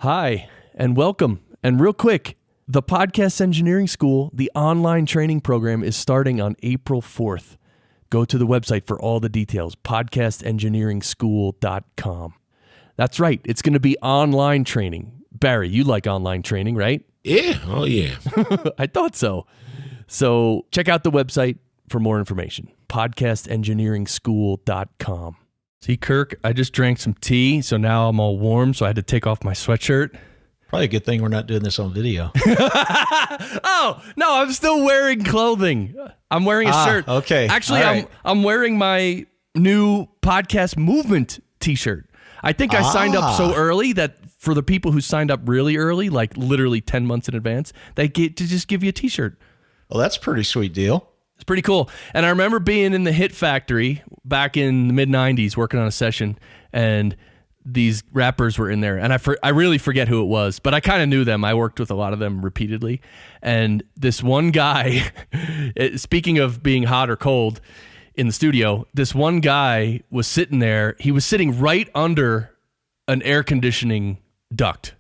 Hi, and welcome. And real quick, the Podcast Engineering School, the online training program, is starting on April 4th. Go to the website for all the details, podcastengineeringschool.com. That's right, it's going to be online training. Barry, you like online training, right? Yeah, oh yeah. I thought so. So check out the website for more information, podcastengineeringschool.com. See, Kirk, I just drank some tea, so now I'm all warm, so I had to take off my sweatshirt. Probably a good thing we're not doing this on video. Oh, no, I'm still wearing clothing. I'm wearing a shirt. Okay. Actually, right. I'm wearing my new podcast movement t-shirt. I think I signed up so early that for the people who signed up really early, like literally 10 months in advance, they get to just give you a t-shirt. Well, that's a pretty sweet deal. It's pretty cool. And I remember being in the Hit Factory back in the mid-90s working on a session, and these rappers were in there. And I really forget who it was, but I kind of knew them. I worked with a lot of them repeatedly. And this one guy, speaking of being hot or cold in the studio, this one guy was sitting there. He was sitting right under an air conditioning duct.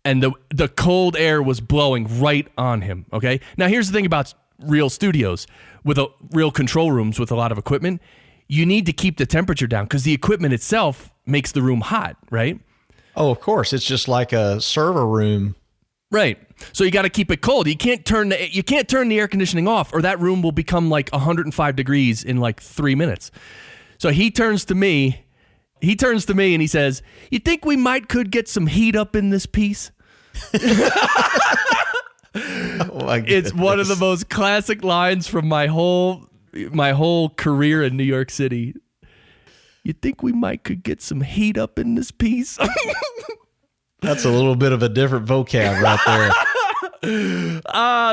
And the cold air was blowing right on him, okay? Now, here's the thing about real studios with real control rooms with a lot of equipment. You need to keep the temperature down because the equipment itself makes the room hot, right? Oh, of course. It's just like a server room. Right. So you got to keep it cold. You can't turn the air conditioning off, or that room will become like 105 degrees in like 3 minutes. So he turns to me and he says, "You think we could get some heat up in this piece?" Oh, it's one of the most classic lines from my whole career in New York City. You think we could get some heat up in this piece? That's a little bit of a different vocab right there.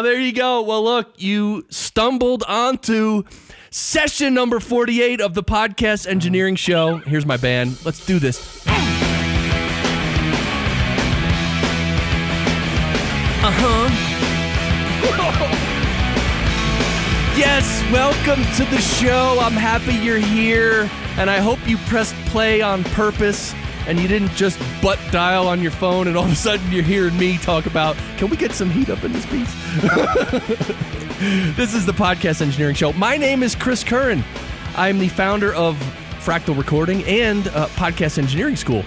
There you go. Well, look, you stumbled onto session number 48 of the Podcast Engineering Show. Here's my band. Let's do this. Yes, welcome to the show. I'm happy you're here, and I hope you pressed play on purpose and you didn't just butt dial on your phone and all of a sudden you're hearing me talk about, can we get some heat up in this piece? This is the Podcast Engineering Show. My name is Chris Curran. I'm the founder of Fractal Recording and Podcast Engineering School.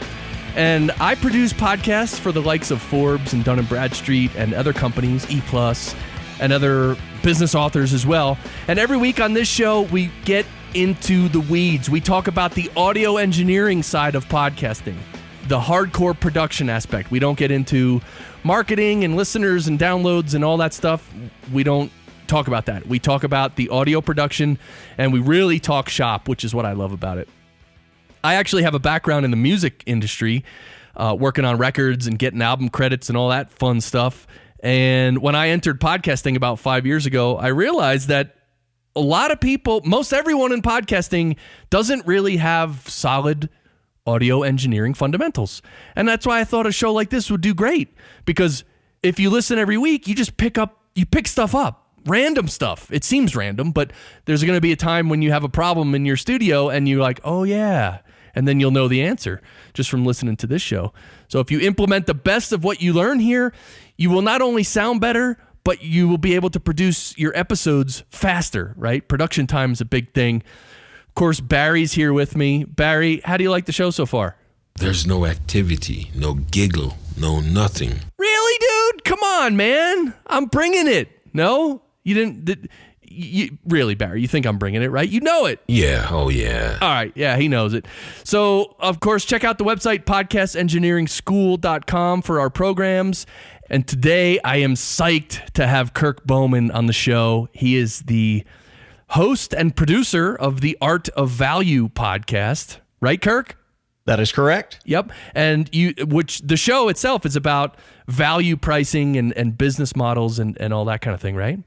And I produce podcasts for the likes of Forbes and Dun & Bradstreet and other companies, E+, and other business authors as well. And every week on this show, we get into the weeds. We talk about the audio engineering side of podcasting, the hardcore production aspect. We don't get into marketing and listeners and downloads and all that stuff. We don't talk about that. We talk about the audio production, and we really talk shop, which is what I love about it. I actually have a background in the music industry, working on records and getting album credits and all that fun stuff. And when I entered podcasting about 5 years ago, I realized that a lot of people, most everyone in podcasting doesn't really have solid audio engineering fundamentals. And that's why I thought a show like this would do great. Because if you listen every week, you just pick stuff up, random stuff. It seems random, but there's going to be a time when you have a problem in your studio and you're like, oh yeah. And then you'll know the answer just from listening to this show. So if you implement the best of what you learn here, you will not only sound better, but you will be able to produce your episodes faster, right? Production time is a big thing. Of course, Barry's here with me. Barry, how do you like the show so far? There's no activity, no giggle, no nothing. Really, dude? Come on, man. I'm bringing it. No? You didn't... really, Barry, you think I'm bringing it, right? You know it. Yeah, oh yeah. All right, yeah, he knows it. So, of course, check out the website, podcastengineeringschool.com, for our programs. And today, I am psyched to have Kirk Bowman on the show. He is the host and producer of the Art of Value podcast. Right, Kirk? That is correct. Yep. And which the show itself is about value pricing and business models and all that kind of thing, right?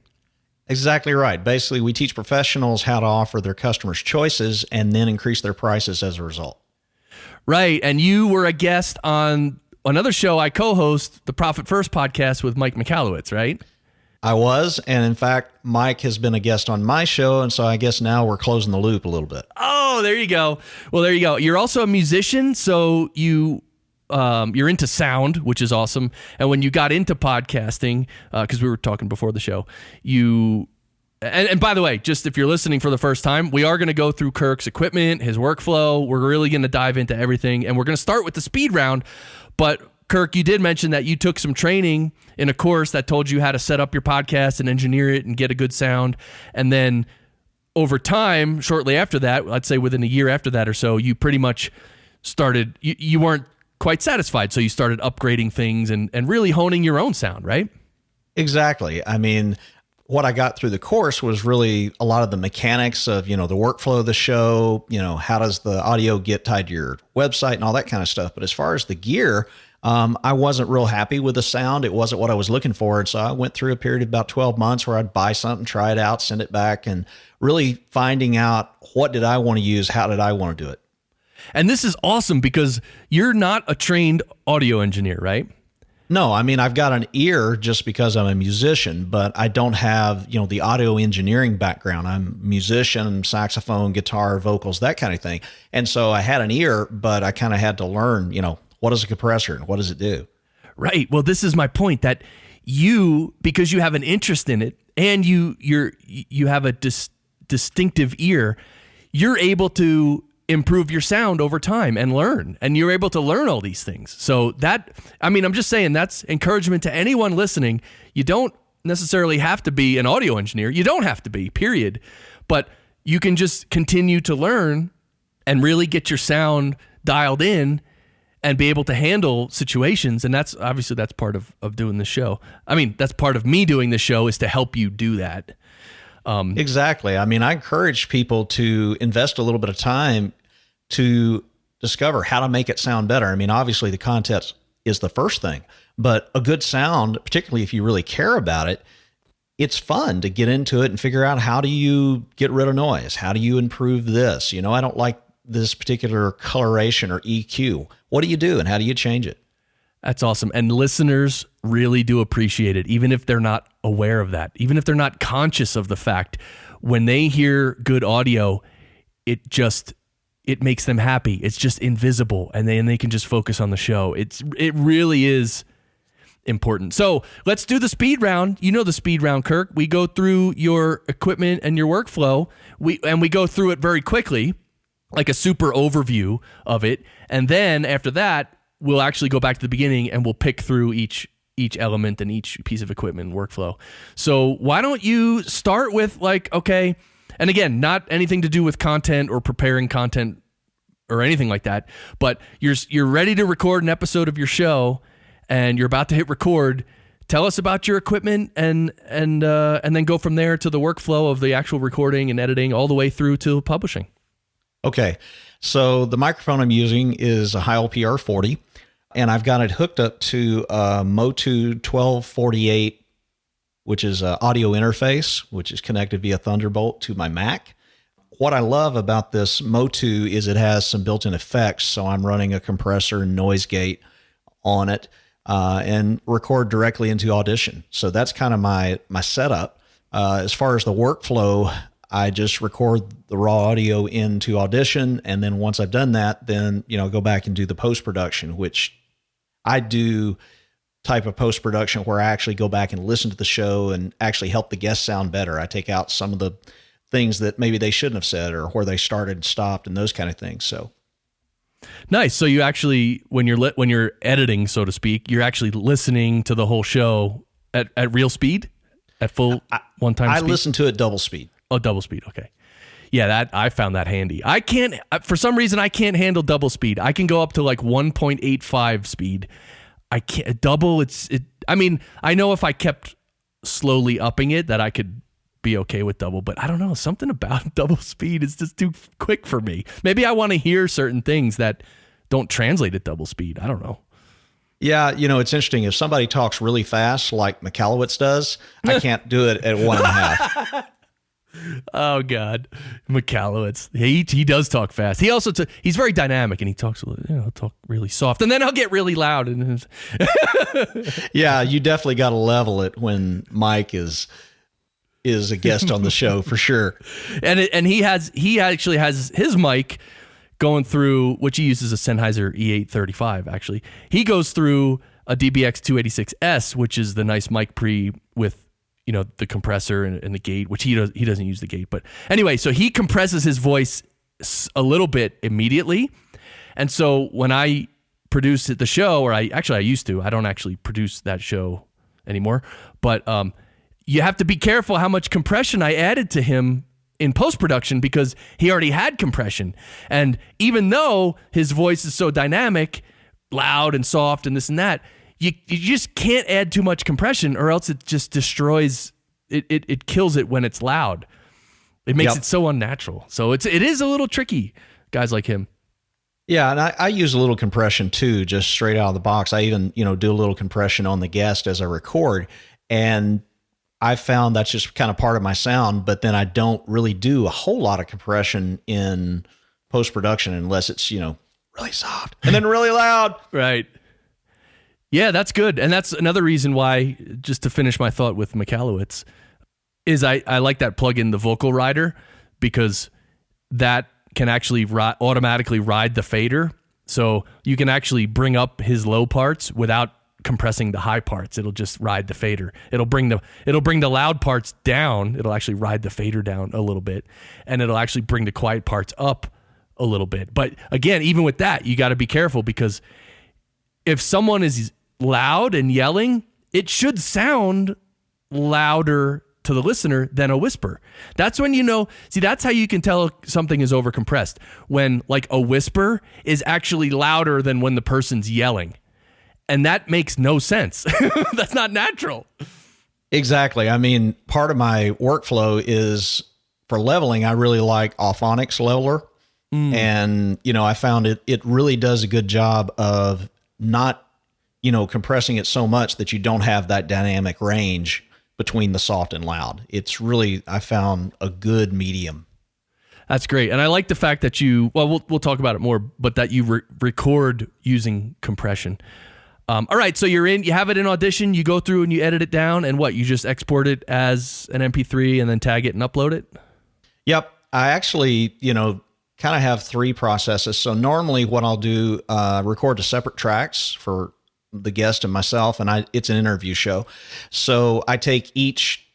Exactly right. Basically, we teach professionals how to offer their customers choices and then increase their prices as a result. Right. And you were a guest on another show I co-host, the Profit First podcast with Mike Michalowicz, right? I was. And in fact, Mike has been a guest on my show. And so I guess now we're closing the loop a little bit. Oh, there you go. Well, there you go. You're also a musician. So you you're into sound, which is awesome. And when you got into podcasting, because we were talking before the show, and by the way, just if you're listening for the first time, we are going to go through Kirk's equipment, his workflow. We're really going to dive into everything, and we're going to start with the speed round. But Kirk, you did mention that you took some training in a course that told you how to set up your podcast and engineer it and get a good sound. And then over time, shortly after that, I'd say within a year after that or so, you pretty much started, you weren't quite satisfied. So you started upgrading things and really honing your own sound, right? Exactly. I mean, what I got through the course was really a lot of the mechanics of, the workflow of the show, how does the audio get tied to your website and all that kind of stuff. But as far as the gear, I wasn't real happy with the sound. It wasn't what I was looking for. And so I went through a period of about 12 months where I'd buy something, try it out, send it back, and really finding out what did I want to use? How did I want to do it? And this is awesome because you're not a trained audio engineer, right? No, I mean, I've got an ear just because I'm a musician, but I don't have, the audio engineering background. I'm a musician, saxophone, guitar, vocals, that kind of thing. And so I had an ear, but I kind of had to learn, what is a compressor and what does it do? Right. Well, this is my point, that because you have an interest in it and you have a distinctive ear, you're able to improve your sound over time and learn, and you're able to learn all these things. So I'm just saying that's encouragement to anyone listening. You don't necessarily have to be an audio engineer. You don't have to be, period. But you can just continue to learn and really get your sound dialed in and be able to handle situations. And that's part of doing the show. I mean, that's part of me doing the show, is to help you do that. Exactly. I mean, I encourage people to invest a little bit of time to discover how to make it sound better. I mean, obviously the content is the first thing, but a good sound, particularly if you really care about it, it's fun to get into it and figure out, how do you get rid of noise? How do you improve this? I don't like this particular coloration or EQ. What do you do and how do you change it? That's awesome. And listeners really do appreciate it, even if they're not aware of that, even if they're not conscious of the fact. When they hear good audio, it makes them happy. It's just invisible, and they can just focus on the show. It really is important. So let's do the speed round. You know the speed round, Kirk. We go through your equipment and your workflow. We go through it very quickly, like a super overview of it. And then after that, we'll actually go back to the beginning and we'll pick through each element and each piece of equipment and workflow. So why don't you start with, okay, and again, not anything to do with content or preparing content or anything like that, but you're ready to record an episode of your show and you're about to hit record. Tell us about your equipment and then go from there to the workflow of the actual recording and editing all the way through to publishing. Okay. So the microphone I'm using is a Heil PR40, and I've got it hooked up to a Motu 1248, which is an audio interface, which is connected via Thunderbolt to my Mac. What I love about this Motu is it has some built-in effects. So I'm running a compressor and noise gate on it and record directly into Audition. So that's kind of my setup. As far as the workflow, I just record the raw audio into Audition. And then once I've done that, then, go back and do the post-production, which I do type of post-production where I actually go back and listen to the show and actually help the guests sound better. I take out some of the things that maybe they shouldn't have said or where they started and stopped and those kind of things. So nice. So you actually, when you're editing, so to speak, you're actually listening to the whole show at real speed, at full one-time speed? I listen to it double speed. Oh, double speed. Okay. Yeah, I found that handy. I can't, for some reason, I can't handle double speed. I can go up to 1.85 speed. I can't double. I know if I kept slowly upping it that I could be okay with double, but I don't know. Something about double speed is just too quick for me. Maybe I want to hear certain things that don't translate at double speed. I don't know. Yeah, it's interesting. If somebody talks really fast, like McAllowitz does, I can't do it at 1.5. Oh God, McAllowitz. He does talk fast. He also he's very dynamic, and he talks he'll talk really soft, and then he'll get really loud. And yeah, you definitely got to level it when Mike is a guest on the show for sure. And he actually has his mic going through, which he uses a Sennheiser E835 actually. He goes through a DBX 286S, which is the nice mic pre with, you know, the compressor and the gate, which he doesn't use the gate. But anyway, so he compresses his voice a little bit immediately. And so when I produce the show, or I used to, I don't actually produce that show anymore, but you have to be careful how much compression I added to him in post-production because he already had compression. And even though his voice is so dynamic, loud and soft and this and that, you just can't add too much compression or else it just destroys, it kills it when it's loud. It makes it so unnatural. So it is a little tricky, guys like him. Yeah, and I use a little compression too, just straight out of the box. I even, do a little compression on the guest as I record. And I found that's just kind of part of my sound, but then I don't really do a whole lot of compression in post-production unless it's, really soft and then really loud. Right. Yeah, that's good. And that's another reason why, just to finish my thought with Michalowicz, is I like that plug-in, the vocal rider, because that can actually automatically ride the fader. So you can actually bring up his low parts without compressing the high parts. It'll just ride the fader. It'll bring the loud parts down. It'll actually ride the fader down a little bit, and it'll actually bring the quiet parts up a little bit. But again, even with that, you got to be careful because if someone is loud and yelling, it should sound louder to the listener than a whisper. That's when that's how you can tell something is overcompressed. When like a whisper is actually louder than when the person's yelling. And that makes no sense. That's not natural. Exactly. I mean, part of my workflow is for leveling, I really like Auphonics Leveler. And, I found it really does a good job of not, compressing it so much that you don't have that dynamic range between the soft and loud. It's really, I found a good medium. That's great. And I like the fact that we'll talk about it more, but that you record using compression. All right, so you have it in Audition, you go through and you edit it down, and you just export it as an MP3 and then tag it and upload it? Yep. I actually, kind of have three processes. So normally what I'll do, record the separate tracks for the guest and myself, and it's an interview show. So I take each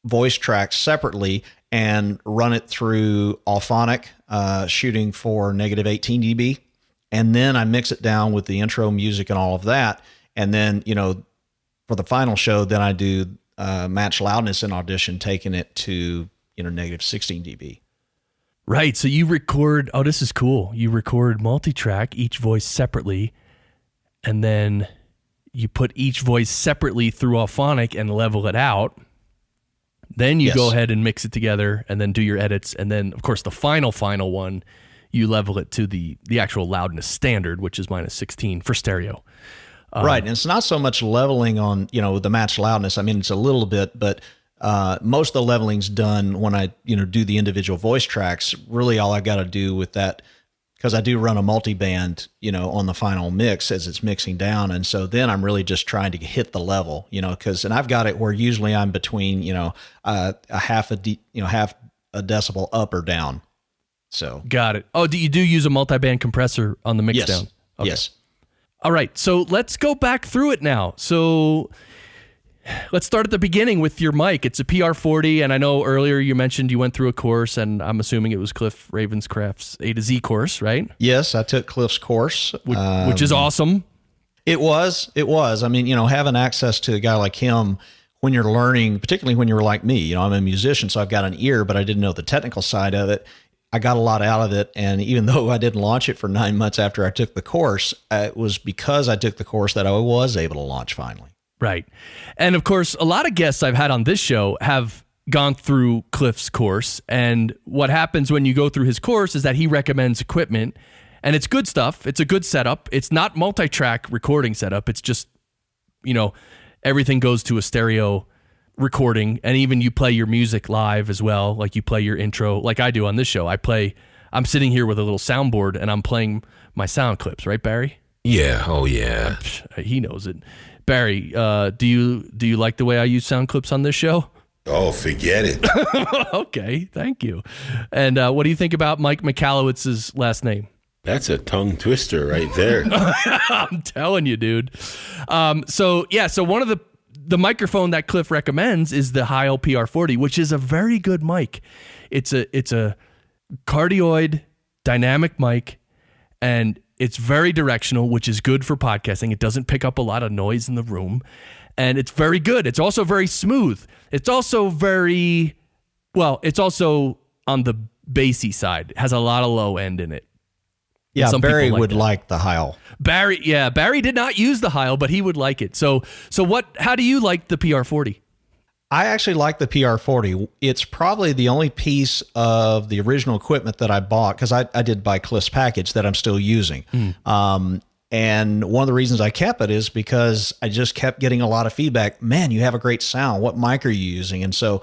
voice track separately and run it through Auphonic, shooting for -18 dB. And then I mix it down with the intro music and all of that. And then, for the final show, then I do match loudness in Audition, taking it to, -16 dB. Right. So you record, this is cool. You record multi-track, each voice separately, and then you put each voice separately through Auphonic and level it out. Then you go ahead and mix it together and then do your edits. And then, of course, the final one, you level it to the actual loudness standard, which is -16 for stereo. Right. And it's not so much leveling on, the match loudness. I mean, it's a little bit, but most of the leveling's done when I, do the individual voice tracks. Really all I got to do with that, because I do run a multiband, on the final mix as it's mixing down. And so then I'm really just trying to hit the level, and I've got it where usually I'm between, a half a decibel up or down. So got it. Oh, you do use a multiband compressor on the mix down? Okay. Yes. All right. So let's go back through it now. So let's start at the beginning with your mic. It's a PR40, and I know earlier you mentioned you went through a course, and I'm assuming it was Cliff Ravenscraft's A to Z course, right? Yes, I took Cliff's course. Which is awesome. It was. I mean, having access to a guy like him when you're learning, particularly when you're like me, I'm a musician, so I've got an ear, but I didn't know the technical side of it. I got a lot out of it, and even though I didn't launch it for 9 months after I took the course, it was because I took the course that I was able to launch finally. Right. And of course, a lot of guests I've had on this show have gone through Cliff's course, and what happens when you go through his course is that he recommends equipment, and it's good stuff. It's a good setup. It's not multi-track recording setup. It's just, everything goes to a stereo recording, and even you play your music live as well, like you play your intro like I do on this show. I'm sitting here with a little soundboard and I'm playing my sound clips, right, Barry? Yeah. Oh yeah. He knows it. Barry, do you like the way I use sound clips on this show? Oh, forget it. Okay, thank you. And what do you think about Mike Michalowicz's last name? That's a tongue twister right there. I'm telling you, dude. So one of the microphone that Cliff recommends is the Heil PR40, which is a very good mic. It's a cardioid dynamic mic, and it's very directional, which is good for podcasting. It doesn't pick up a lot of noise in the room, and it's very good. It's also very smooth. It's also it's also on the bassy side. It has a lot of low end in it. Yeah, Some Barry people would that. like the Heil. Barry did not use the Heil, but he would like it. So how do you like the PR40? I actually like the PR40. It's probably the only piece of the original equipment that I bought, because I did buy Cliff's package, that I'm still using. And one of the reasons I kept it is because I just kept getting a lot of feedback. Man, you have a great sound. What mic are you using? And so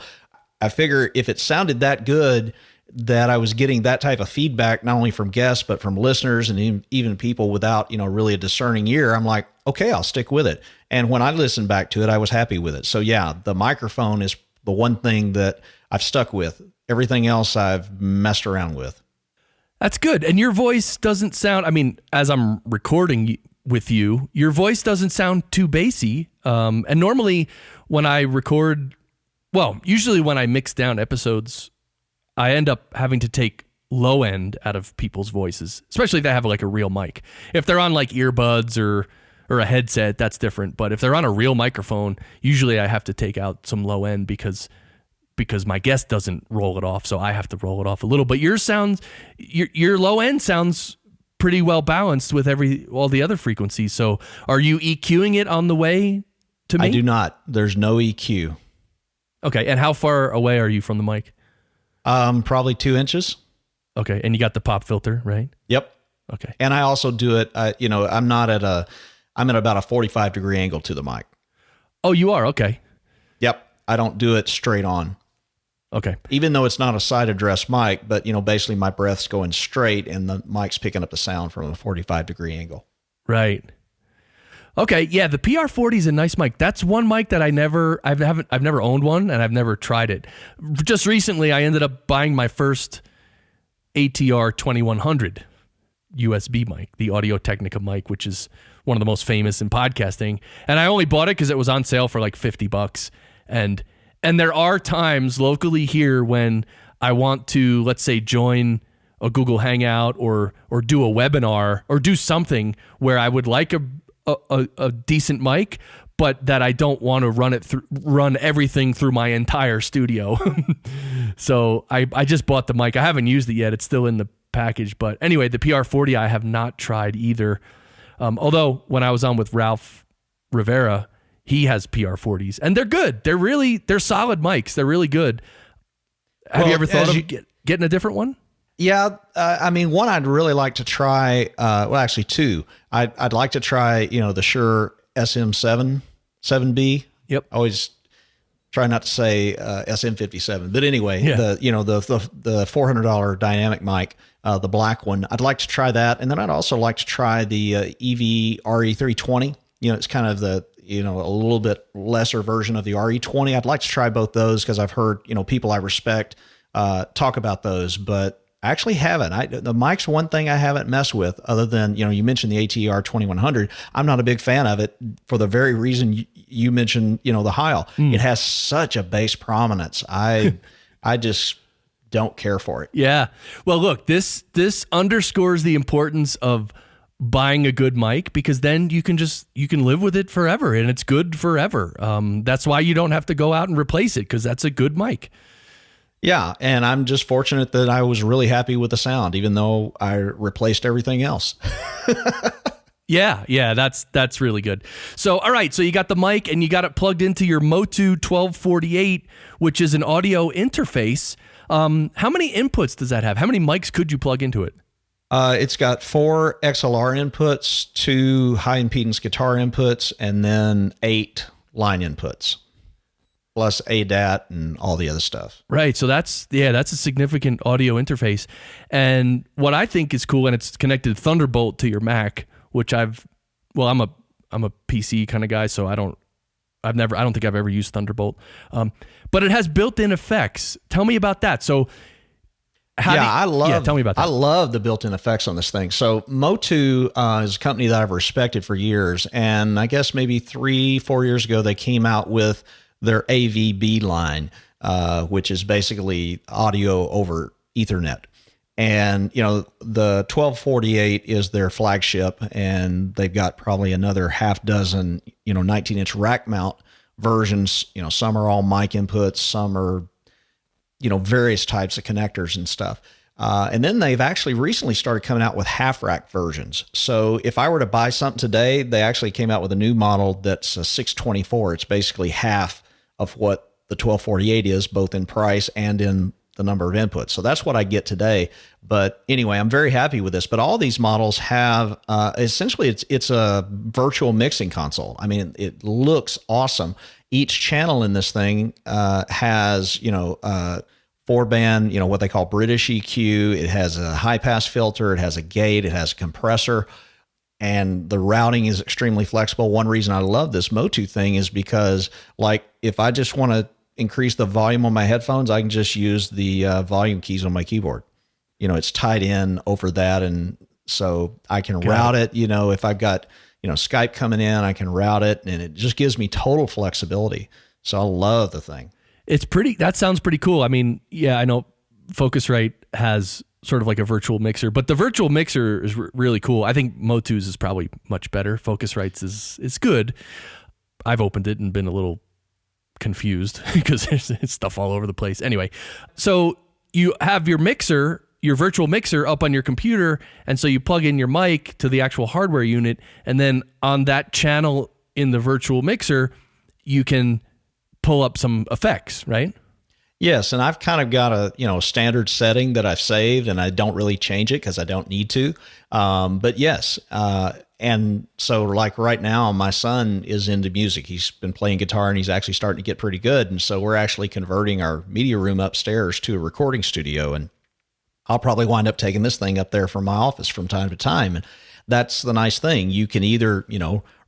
I figure if it sounded that good, that I was getting that type of feedback, not only from guests, but from listeners and even people without, really a discerning ear, I'm like, okay, I'll stick with it. And when I listened back to it, I was happy with it. So yeah, the microphone is the one thing that I've stuck with. Everything else I've messed around with. That's good. And your voice doesn't sound, as I'm recording with you, your voice doesn't sound too bassy. And normally when I record, usually when I mix down episodes, I end up having to take low end out of people's voices, especially if they have like a real mic. If they're on like earbuds or a headset, that's different. But if they're on a real microphone, usually I have to take out some low end because my guest doesn't roll it off, so I have to roll it off a little. But your low end sounds pretty well balanced with all the other frequencies. So are you EQing it on the way to me? I do not. There's no EQ. Okay, and how far away are you from the mic? Probably 2 inches. Okay, and you got the pop filter, right? Yep. Okay. And I also do it, I'm at about a 45-degree angle to the mic. Oh, you are? Okay. Yep. I don't do it straight on. Okay. Even though it's not a side address mic, but, basically my breath's going straight and the mic's picking up the sound from a 45-degree angle. Right. Okay, yeah, the PR40 is a nice mic. That's one mic that I've never owned one, and I've never tried it. Just recently, I ended up buying my first ATR 2100 USB mic, the Audio-Technica mic, which is one of the most famous in podcasting. And I only bought it because it was on sale for like $50. And there are times locally here when I want to, let's say, join a Google Hangout or do a webinar or do something where I would like a decent mic, but that I don't want to run everything through my entire studio. So I just bought the mic. I haven't used it yet. It's still in the package. But anyway, the PR40 I have not tried either. Although when I was on with Ralph Rivera, he has PR40s and they're good. They're solid mics. They're really good. Have you ever thought of getting a different one? Yeah, one I'd really like to try. Actually, two. I'd like to try. The Shure SM7B. Yep. I always try not to say SM57, but anyway, yeah. the $400 dynamic mic, the black one. I'd like to try that, and then I'd also like to try the EV RE320. It's kind of the a little bit lesser version of the RE20. I'd like to try both those because I've heard people I respect talk about those, but I actually haven't. The mic's one thing I haven't messed with, other than, you mentioned the ATR 2100. I'm not a big fan of it for the very reason you mentioned, the Heil. It has such a bass prominence. I just don't care for it. Yeah. Well, look, this underscores the importance of buying a good mic, because then you can live with it forever and it's good forever. That's why you don't have to go out and replace it, because that's a good mic. Yeah, and I'm just fortunate that I was really happy with the sound, even though I replaced everything else. Yeah, that's really good. So, all right, so you got the mic and you got it plugged into your Motu 1248, which is an audio interface. How many inputs does that have? How many mics could you plug into it? It's got 4 XLR inputs, 2 high impedance guitar inputs, and then 8 line inputs, plus ADAT and all the other stuff. Right. So that's a significant audio interface. And what I think is cool, and it's connected Thunderbolt to your Mac, which I'm a PC kind of guy, so I don't I don't think I've ever used Thunderbolt. But it has built-in effects. Tell me about that. So tell me about that. I love the built-in effects on this thing. So Motu is a company that I've respected for years. And I guess maybe 3-4 years ago, they came out with their AVB line, which is basically audio over Ethernet. And, the 1248 is their flagship, and they've got probably another half dozen, 19-inch rack mount versions. Some are all mic inputs, some are, various types of connectors and stuff. And then they've actually recently started coming out with half rack versions. So if I were to buy something today, they actually came out with a new model that's a 624. It's basically half of what the 1248 is, both in price and in the number of inputs. So that's what I get today. But anyway, I'm very happy with this. But all these models have essentially it's a virtual mixing console. I mean, it looks awesome. Each channel in this thing has 4-band, what they call British EQ. It has a high pass filter. It has a gate. It has a compressor. And the routing is extremely flexible. One reason I love this Motu thing is because, like, if I just want to increase the volume on my headphones, I can just use the volume keys on my keyboard. It's tied in over that. And so I can route it. If I've got, Skype coming in, I can route it, and it just gives me total flexibility. So I love the thing. That sounds pretty cool. I mean, yeah, I know Focusrite has sort of like a virtual mixer, but the virtual mixer is really cool. I think Motu's is probably much better. Focusrite's is good. I've opened it and been a little confused because there's stuff all over the place. Anyway, so you have your mixer, your virtual mixer up on your computer, and so you plug in your mic to the actual hardware unit, and then on that channel in the virtual mixer, you can pull up some effects, right? Yes, and I've kind of got a standard setting that I've saved, and I don't really change it because I don't need to. But yes, and so like right now, my son is into music. He's been playing guitar, and he's actually starting to get pretty good. And so we're actually converting our media room upstairs to a recording studio, and I'll probably wind up taking this thing up there from my office from time to time. And that's the nice thing. You can either,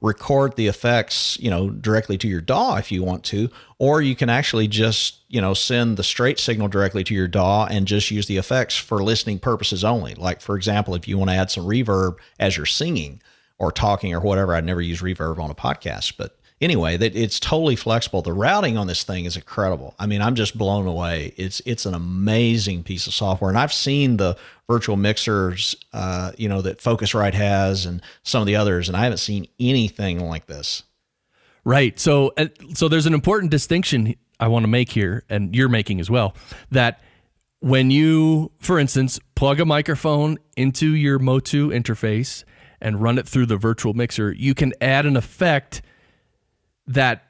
record the effects, directly to your DAW if you want to, or you can actually just, send the straight signal directly to your DAW and just use the effects for listening purposes only. Like, for example, if you want to add some reverb as you're singing or talking or whatever, I'd never use reverb on a podcast, but anyway, it's totally flexible. The routing on this thing is incredible. I mean, I'm just blown away. It's an amazing piece of software. And I've seen the virtual mixers, that Focusrite has and some of the others, and I haven't seen anything like this. Right. So there's an important distinction I want to make here, and you're making as well, that when you, for instance, plug a microphone into your Motu interface and run it through the virtual mixer, you can add an effect that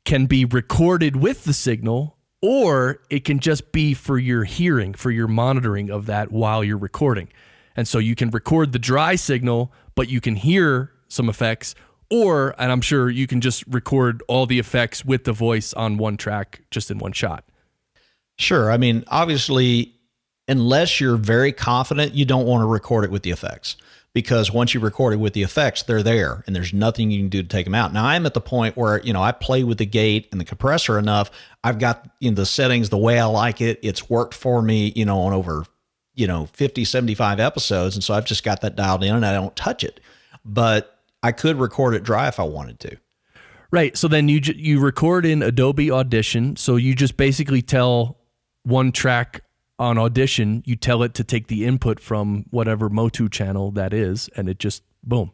can be recorded with the signal, or it can just be for your hearing, for your monitoring of that while you're recording. And so you can record the dry signal, but you can hear some effects, and I'm sure you can just record all the effects with the voice on one track, just in one shot. Sure. I mean, obviously, unless you're very confident, you don't want to record it with the effects, because once you record it with the effects, they're there and there's nothing you can do to take them out. Now, I'm at the point where, I play with the gate and the compressor enough. I've got the settings the way I like it. It's worked for me, on over, 50, 75 episodes. And so I've just got that dialed in and I don't touch it. But I could record it dry if I wanted to. Right. So then you record in Adobe Audition. So you just basically tell one track on Audition, you tell it to take the input from whatever Motu channel that is, and it just, boom.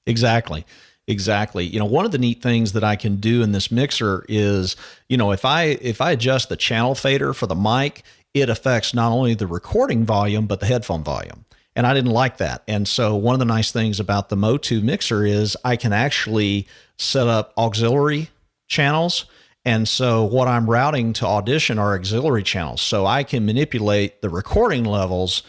Exactly. One of the neat things that I can do in this mixer is, if I adjust the channel fader for the mic, it affects not only the recording volume, but the headphone volume. And I didn't like that. And so one of the nice things about the Motu mixer is I can actually set up auxiliary channels. And so what I'm routing to Audition are auxiliary channels. So I can manipulate the recording levels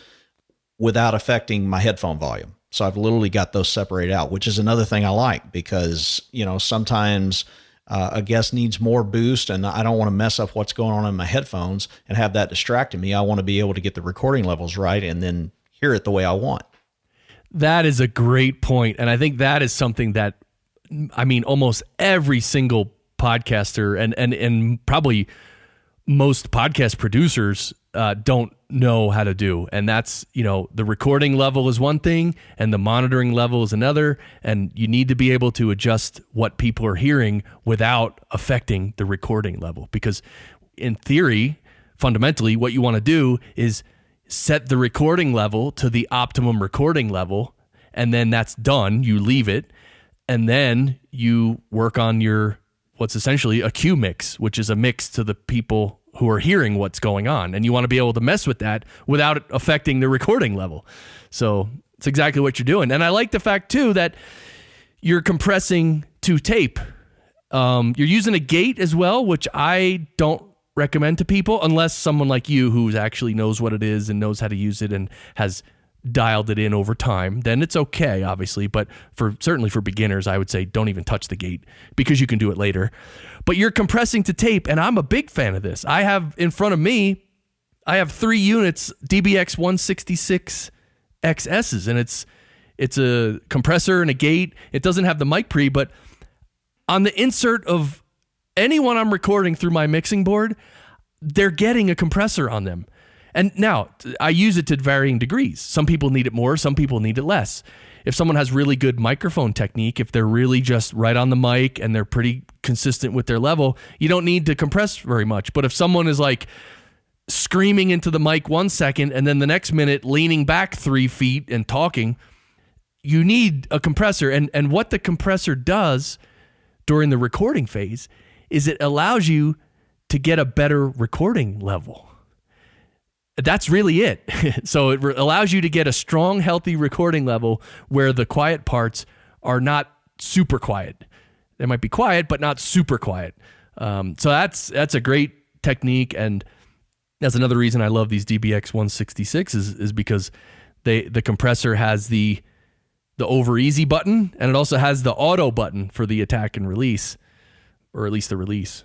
without affecting my headphone volume. So I've literally got those separated out, which is another thing I like because, sometimes a guest needs more boost and I don't want to mess up what's going on in my headphones and have that distracting me. I want to be able to get the recording levels right and then hear it the way I want. That is a great point. And I think that is something that, almost every single podcaster and probably most podcast producers don't know how to do. And that's, the recording level is one thing and the monitoring level is another. And you need to be able to adjust what people are hearing without affecting the recording level. Because in theory, fundamentally, what you want to do is set the recording level to the optimum recording level. And then that's done. You leave it. And then you work on your, what's essentially a cue mix, which is a mix to the people who are hearing what's going on. And you want to be able to mess with that without affecting the recording level. So it's exactly what you're doing. And I like the fact too that you're compressing to tape. You're using a gate as well, which I don't recommend to people unless someone like you who actually knows what it is and knows how to use it and has dialed it in over time. Then it's okay, obviously. But certainly for beginners, I would say don't even touch the gate because you can do it later. But you're compressing to tape, and I'm a big fan of this. I have in front of me, I have 3 units DBX 166 XS's, and it's a compressor and a gate. It doesn't have the mic pre, but on the insert of anyone I'm recording through my mixing board, they're getting a compressor on them. And now, I use it to varying degrees. Some people need it more, some people need it less. If someone has really good microphone technique, if they're really just right on the mic and they're pretty consistent with their level, you don't need to compress very much. But if someone is like screaming into the mic 1 second and then the next minute leaning back 3 feet and talking, you need a compressor. And what the compressor does during the recording phase is it allows you to get a better recording level. That's really it. So it allows you to get a strong, healthy recording level where the quiet parts are not super quiet. They might be quiet, but not super quiet. So that's a great technique. And that's another reason I love these DBX 166 is because the compressor has the over easy button, and it also has the auto button for the attack and release, or at least the release.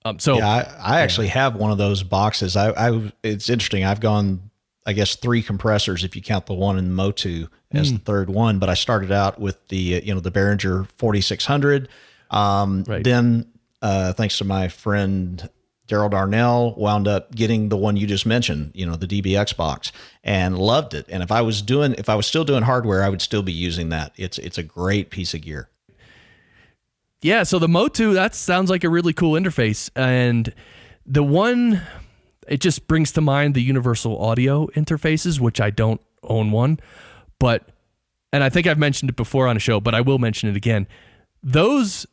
I actually have one of those boxes. It's interesting. I've gone, I guess, 3 compressors if you count the one in Motu as the third one. But I started out with the the Behringer 4600. Right. Then, thanks to my friend Daryl Darnell, wound up getting the one you just mentioned, the DBX box, and loved it. And if I was still doing hardware, I would still be using that. It's a great piece of gear. Yeah, so the Motu, that sounds like a really cool interface. And the one, it just brings to mind the Universal Audio interfaces, which I don't own one. And I think I've mentioned it before on a show, but I will mention it again. Those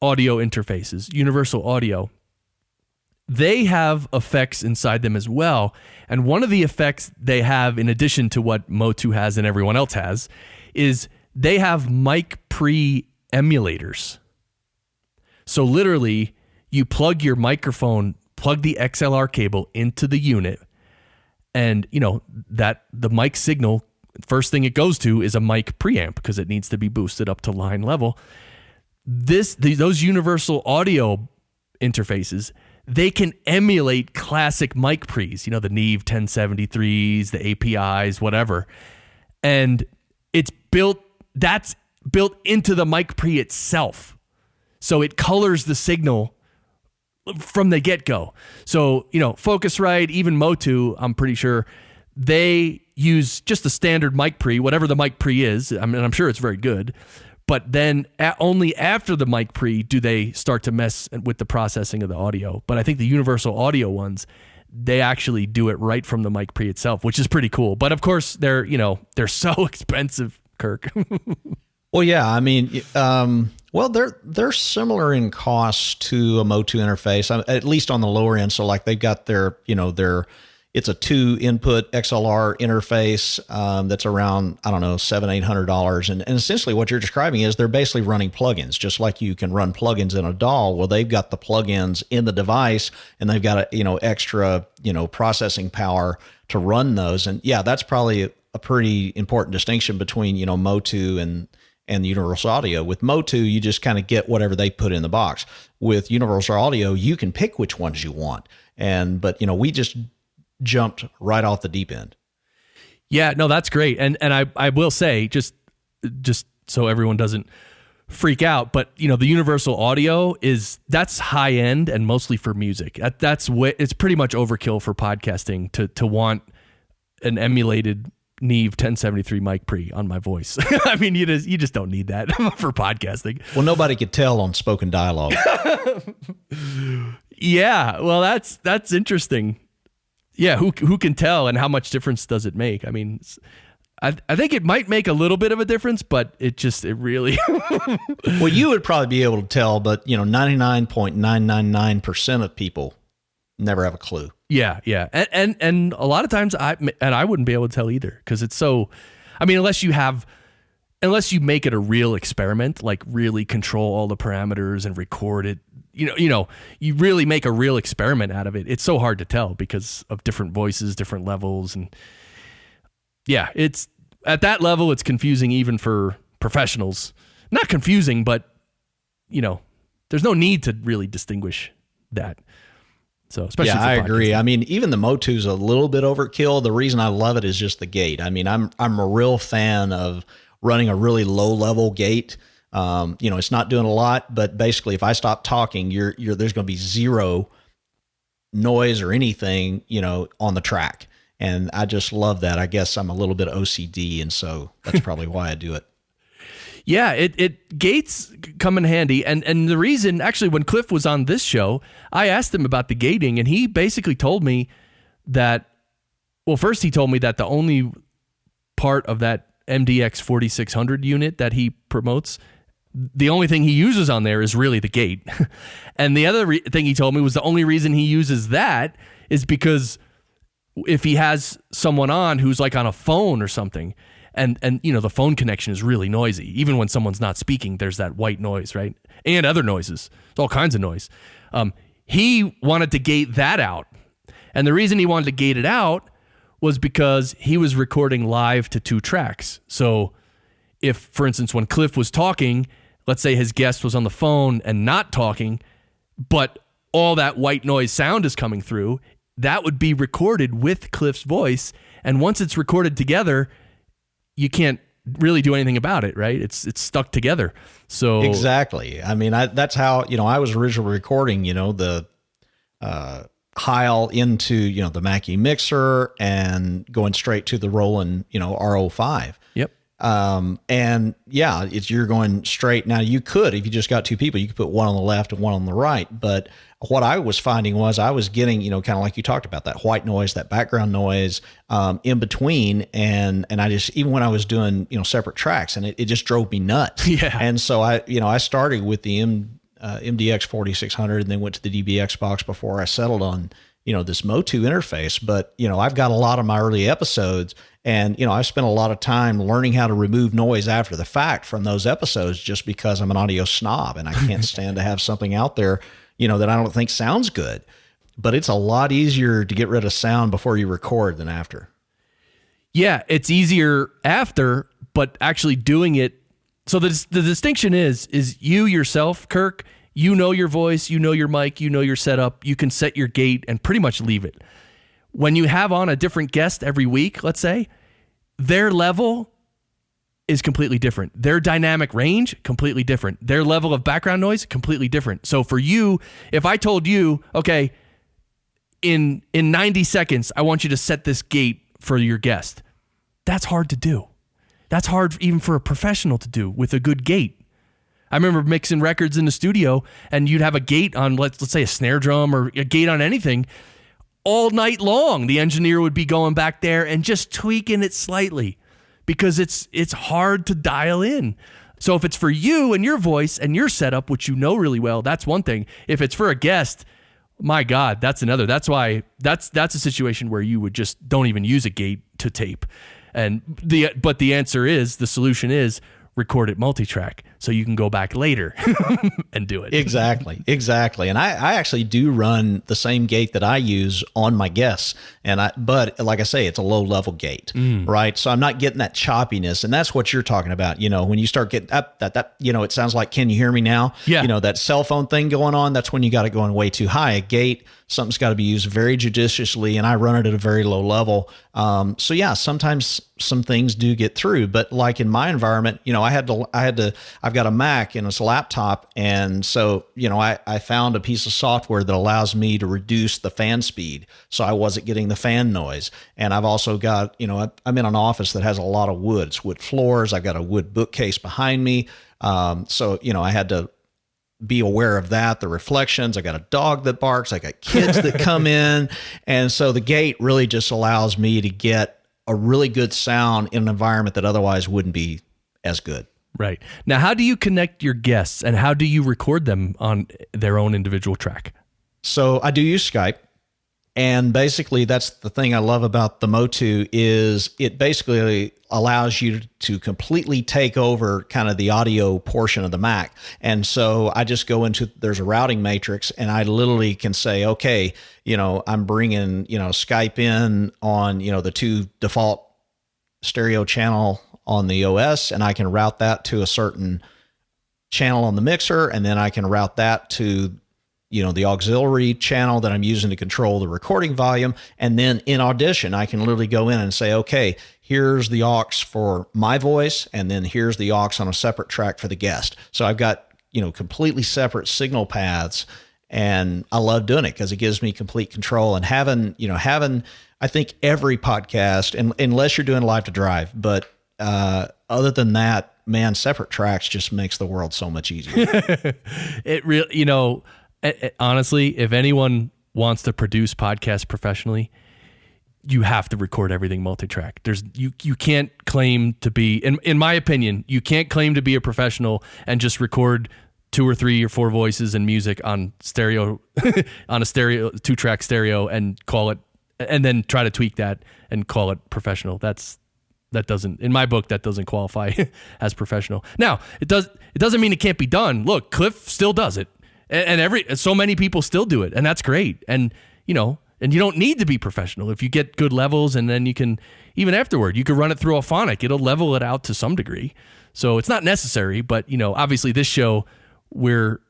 audio interfaces, Universal Audio, they have effects inside them as well. And one of the effects they have, in addition to what Motu has and everyone else has, is they have mic pre-emulators. So literally, you plug your microphone, plug the XLR cable into the unit, and that the mic signal, first thing it goes to is a mic preamp because it needs to be boosted up to line level. Those Universal Audio interfaces, they can emulate classic mic pre's, the Neve 1073s, the APIs, whatever. And that's built into the mic pre itself. So it colors the signal from the get-go. So, Focusrite, even Motu, I'm pretty sure, they use just the standard mic pre, whatever the mic pre is. I mean, I'm sure it's very good. But then only after the mic pre do they start to mess with the processing of the audio. But I think the Universal Audio ones, they actually do it right from the mic pre itself, which is pretty cool. But of course, they're so expensive, Kirk. Well, yeah, I mean, they're similar in cost to a Motu interface, at least on the lower end. So like they've got it's a 2-input XLR interface that's around, I don't know, $700-800. And essentially what you're describing is they're basically running plugins, just like you can run plugins in a DAW. Well, they've got the plugins in the device and they've got extra, processing power to run those. And yeah, that's probably a pretty important distinction between, Motu and the Universal Audio. With Motu, you just kind of get whatever they put in the box. With Universal Audio, you can pick which ones you want. But we just jumped right off the deep end. Yeah, no, that's great. And I will say, just so everyone doesn't freak out. But the universal audio that's high end and mostly for music. It's pretty much overkill for podcasting to want an emulated Neve 1073 mic pre on my voice. I mean, you just don't need that for podcasting. Well, nobody could tell on spoken dialogue. Yeah, well, that's interesting. Yeah, who can tell, and how much difference does it make? I mean, I think it might make a little bit of a difference, but it really. Well, you would probably be able to tell, but 99.999% of people never have a clue. Yeah, and a lot of times I wouldn't be able to tell either, because it's so. I mean, unless you make it a real experiment, like really control all the parameters and record it. You really make a real experiment out of it. It's so hard to tell because of different voices, different levels, and yeah, it's at that level. It's confusing even for professionals. Not confusing, but there's no need to really distinguish that. So, especially I agree. I mean, even the Motu is a little bit overkill. The reason I love it is just the gate. I mean, I'm a real fan of running a really low level gate. It's not doing a lot, but basically if I stop talking, there's going to be zero noise or anything, on the track. And I just love that. I guess I'm a little bit OCD. And so that's probably why I do it. Yeah, gates come in handy. And the reason, actually, when Cliff was on this show, I asked him about the gating, and he basically told me that, well, first he told me that the only part of that MDX 4600 unit that he promotes, the only thing he uses on there is really the gate. And the other thing he told me was the only reason he uses that is because if he has someone on who's like on a phone or something, and the phone connection is really noisy. Even when someone's not speaking, there's that white noise, right? And other noises. It's all kinds of noise. He wanted to gate that out. And the reason he wanted to gate it out was because he was recording live to 2 tracks. So if, for instance, when Cliff was talking, let's say his guest was on the phone and not talking, but all that white noise sound is coming through, that would be recorded with Cliff's voice. And once it's recorded together, you can't really do anything about it, right? It's stuck together. So exactly. I mean, that's how, I was originally recording, the Heil into, the Mackie mixer and going straight to the Roland, RO5. Yep. And yeah, you're going straight. Now you could, if you just got 2 people, you could put one on the left and one on the right. But what I was finding was I was getting, kind of like you talked about, that white noise, that background noise, in between. And I just, even when I was doing, separate tracks, and it just drove me nuts. Yeah. And so I started with the MDX 4600 and then went to the DBX box before I settled on, this Motu interface. But, I've got a lot of my early episodes, and, I spent a lot of time learning how to remove noise after the fact from those episodes, just because I'm an audio snob and I can't stand to have something out there, that I don't think sounds good. But it's a lot easier to get rid of sound before you record than after. Yeah, it's easier after, but actually doing it. So the distinction is you yourself, Kirk, your voice, your mic, your setup, you can set your gate and pretty much leave it. When you have on a different guest every week, let's say, their level is completely different. Their dynamic range, completely different. Their level of background noise, completely different. So for you, if I told you, okay, in 90 seconds, I want you to set this gate for your guest, that's hard to do. That's hard even for a professional to do with a good gate. I remember mixing records in the studio, and you'd have a gate on, let's say a snare drum or a gate on anything. All night long, the engineer would be going back there and just tweaking it slightly, because it's hard to dial in. So if it's for you and your voice and your setup, which really well, that's one thing. If it's for a guest, my God, that's another. That's why that's a situation where you would just don't even use a gate to tape. But the answer is, the solution is, record it multi-track so you can go back later and do it. Exactly. And I actually do run the same gate that I use on my guests. But like I say, it's a low level gate, right? So I'm not getting that choppiness. And that's what you're talking about. When you start getting up that, it sounds like, can you hear me now? Yeah. That cell phone thing going on, that's when you got it going way too high. A gate, something's got to be used very judiciously, and I run it at a very low level. So yeah, sometimes some things do get through, but like in my environment, I I've got a Mac and it's a laptop. And so, I found a piece of software that allows me to reduce the fan speed. So I wasn't getting the fan noise. And I've also got, I'm in an office that has a lot of wood. It's wood floors. I've got a wood bookcase behind me. So, I had to be aware of that, the reflections. I got a dog that barks. I got kids that come in. And so the gate really just allows me to get a really good sound in an environment that otherwise wouldn't be as good. Right. Now, how do you connect your guests and how do you record them on their own individual track? So I do use Skype. And basically, that's the thing I love about the Motu is it basically allows you to completely take over kind of the audio portion of the Mac. And so I just go into, there's a routing matrix, and I literally can say, okay, I'm bringing, Skype in on, the 2 default stereo channel on the OS, and I can route that to a certain channel on the mixer, and then I can route that to the auxiliary channel that I'm using to control the recording volume. And then in Audition, I can literally go in and say, okay, here's the aux for my voice, and then here's the aux on a separate track for the guest. So I've got, completely separate signal paths, and I love doing it because it gives me complete control. And having, I think every podcast, and unless you're doing Live to Drive, but other than that, man, separate tracks just makes the world so much easier. It really, honestly, if anyone wants to produce podcasts professionally, you have to record everything multi-track. You can't claim to be, in my opinion, you can't claim to be a professional and just record 2 or 3 or 4 voices and music on stereo, on a 2-track stereo and call it, and then try to tweak that and call it professional. That doesn't, in my book, that doesn't qualify as professional. Now, it doesn't mean it can't be done. Look, Cliff still does it. And so many people still do it, and that's great. And and you don't need to be professional if you get good levels, and then you can, even afterward, you can run it through a phonic. It'll level it out to some degree. So it's not necessary, but obviously this show, we're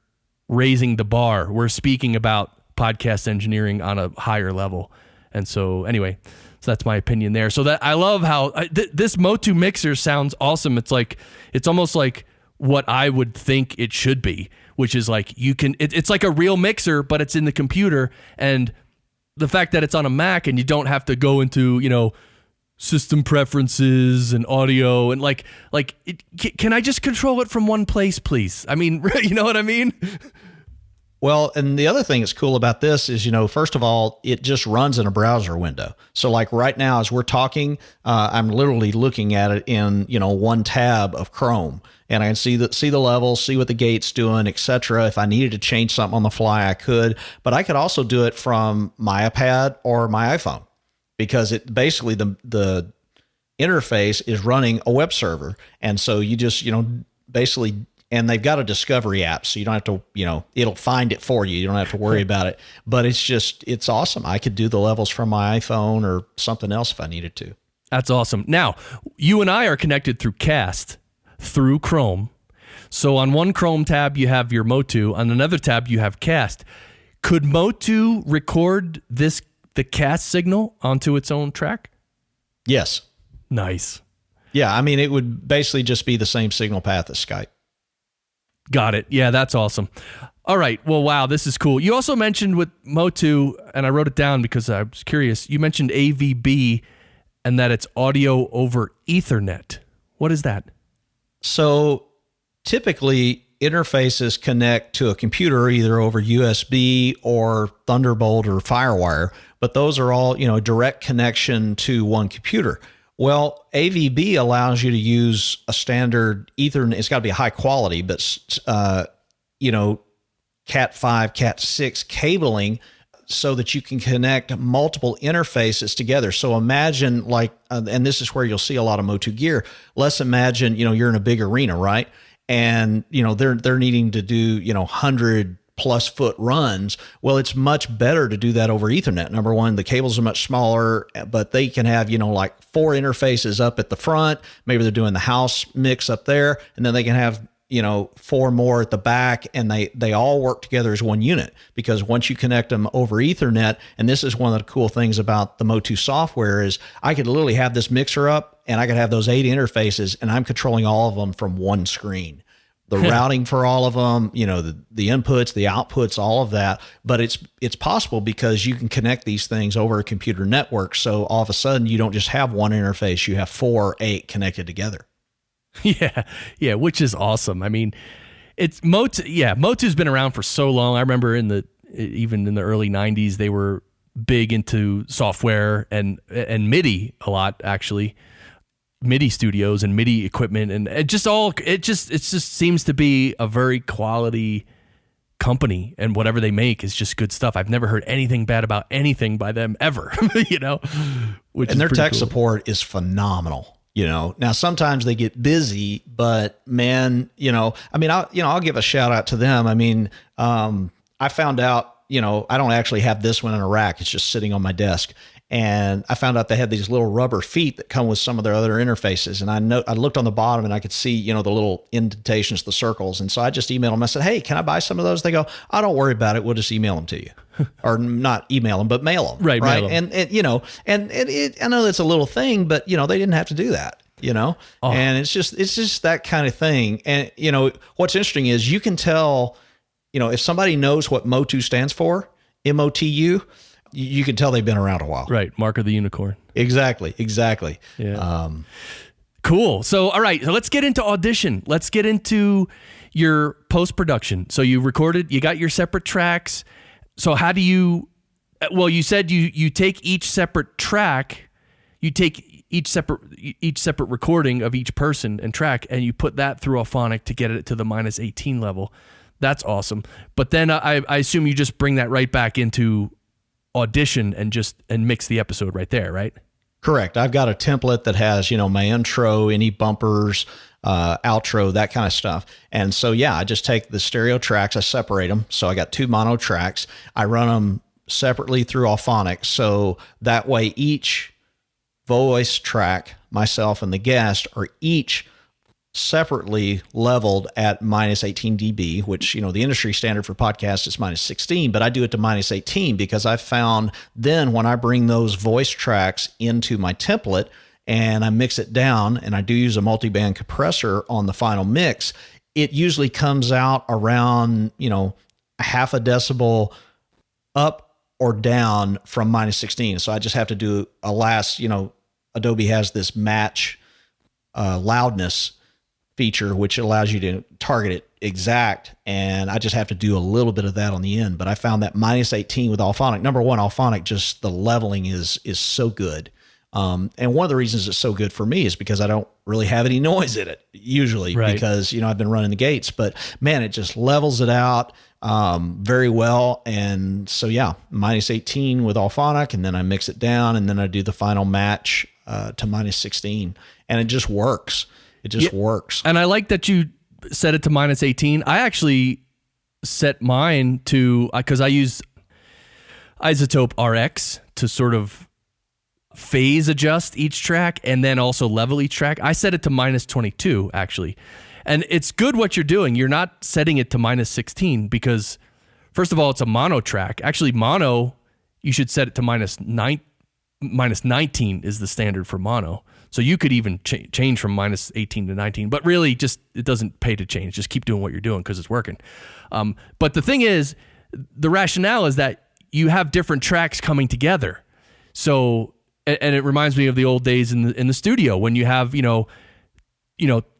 raising the bar. We're speaking about podcast engineering on a higher level. And so anyway, so that's my opinion there. So that I love how this Motu mixer sounds awesome. It's almost like what I would think it should be, which is like it's like a real mixer, but it's in the computer. And the fact that it's on a Mac and you don't have to go into, system preferences and audio and can I just control it from one place, please? I mean, you know what I mean? Well, and the other thing that's cool about this is, first of all, it just runs in a browser window. So like right now, as we're talking, I'm literally looking at it in, one tab of Chrome, and I can see the levels, see what the gate's doing, etc. If I needed to change something on the fly, I could, but I could also do it from my iPad or my iPhone, because it basically the interface is running a web server. And so you just, basically, and they've got a discovery app, so you don't have to, it'll find it for you. You don't have to worry about it, but it's awesome. I could do the levels from my iPhone or something else if I needed to. That's awesome. Now, you and I are connected through Cast, through Chrome. So on one Chrome tab, you have your Motu. On another tab, you have Cast. Could Motu record the Cast signal onto its own track? Yes. Nice. Yeah, I mean, it would basically just be the same signal path as Skype. Got it. Yeah, that's awesome. All right. Well, wow, this is cool. You also mentioned with Motu, and I wrote it down because I was curious, you mentioned AVB and that it's audio over Ethernet. What is that? So typically interfaces connect to a computer either over USB or Thunderbolt or FireWire, but those are all, direct connection to one computer. Well, AVB allows you to use a standard Ethernet. It's got to be high quality, but, Cat 5, Cat 6 cabling so that you can connect multiple interfaces together. So imagine and this is where you'll see a lot of Motu gear. Let's imagine, you're in a big arena, right? And, they're needing to do, 100+ foot runs. Well, it's much better to do that over Ethernet. Number one, the cables are much smaller, but they can have, 4 interfaces up at the front. Maybe they're doing the house mix up there, and then they can have, 4 more at the back, and they all work together as one unit, because once you connect them over Ethernet, and this is one of the cool things about the Motu software is I could literally have this mixer up and I could have those 8 interfaces and I'm controlling all of them from one screen. the routing for all of them, the inputs, the outputs, all of that. But it's possible because you can connect these things over a computer network. So all of a sudden you don't just have one interface, you have 4 or 8 connected together. Yeah, which is awesome. I mean, Motu's been around for so long. I remember even in the early 90s, they were big into software and MIDI a lot, actually. MIDI studios and MIDI equipment, and it just seems to be a very quality company, and whatever they make is just good stuff. I've never heard anything bad about anything by them ever, which and their tech cool. support is phenomenal. Now sometimes they get busy, but man, I'll give a shout out to them. I mean, I found out, I don't actually have this one in a rack. It's just sitting on my desk. And I found out they had these little rubber feet that come with some of their other interfaces. And I looked on the bottom and I could see, the little indentations, the circles. And so I just emailed them. I said, hey, can I buy some of those? They go, oh, don't worry about it. We'll just email them to you. Or not email them, but mail them. Right. Mail them. And I know that's a little thing, but they didn't have to do that, and it's just that kind of thing. And, what's interesting is you can tell, if somebody knows what MOTU stands for, MOTU, you can tell they've been around a while. Right. Mark of the unicorn. Exactly. Yeah. Cool. So, all right. So let's get into Audition. Let's get into your post-production. So you got your separate tracks. So how do you said you take each separate track, you take each separate recording of each person and track, and you put that through Auphonic to get it to the -18 level. That's awesome. But then I assume you just bring that right back into Audition and mix the episode right there, right? Correct. I've got a template that has, my intro, any bumpers, outro, that kind of stuff. And so, I just take the stereo tracks, I separate them. So I got 2 mono tracks. I run them separately through Auphonic. So that way each voice track, myself and the guest, are each separately leveled at -18 dB, which, the industry standard for podcasts is -16, but I do it to -18 because I found then when I bring those voice tracks into my template and I mix it down, and I do use a multiband compressor on the final mix, it usually comes out around, a half a decibel up or down from -16. So I just have to do a last, Adobe has this match loudness feature, which allows you to target it exact. And I just have to do a little bit of that on the end. But I found that -18 with Auphonic, number one, Auphonic, just the leveling is so good. And one of the reasons it's so good for me is because I don't really have any noise in it usually, right? Because, I've been running the gates, but man, it just levels it out very well. And so, -18 with Auphonic, and then I mix it down, and then I do the final match to -16, and it just works. It just works. And I like that you set it to -18. I actually set mine to, because I use Isotope RX to sort of phase adjust each track and then also level each track. I set it to -22 actually. And it's good what you're doing. You're not setting it to -16 because first of all, it's a mono track. Actually, mono, you should set it to -19 is the standard for mono. So you could even change from -18 to 19, but really just, it doesn't pay to change. Just keep doing what you're doing because it's working. But the thing is, the rationale is that you have different tracks coming together. So, and it reminds me of the old days in the studio when you have,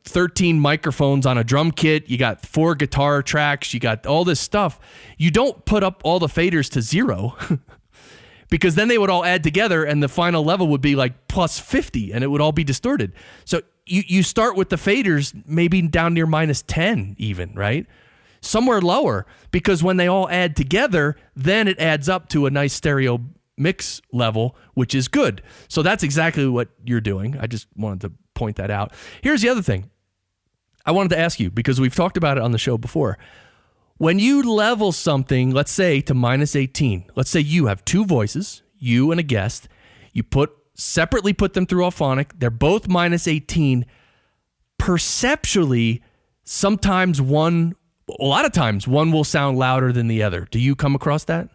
13 microphones on a drum kit, you got 4 guitar tracks, you got all this stuff. You don't put up all the faders to 0 because then they would all add together and the final level would be like +50 and it would all be distorted. So you start with the faders maybe down near -10 even, right? Somewhere lower, because when they all add together, then it adds up to a nice stereo mix level, which is good. So that's exactly what you're doing. I just wanted to point that out. Here's the other thing I wanted to ask you, because we've talked about it on the show before. When you level something, let's say to -18, let's say you have 2 voices, you and a guest, you separately put them through Auphonic, they're both -18. Perceptually, sometimes a lot of times one will sound louder than the other. Do you come across that?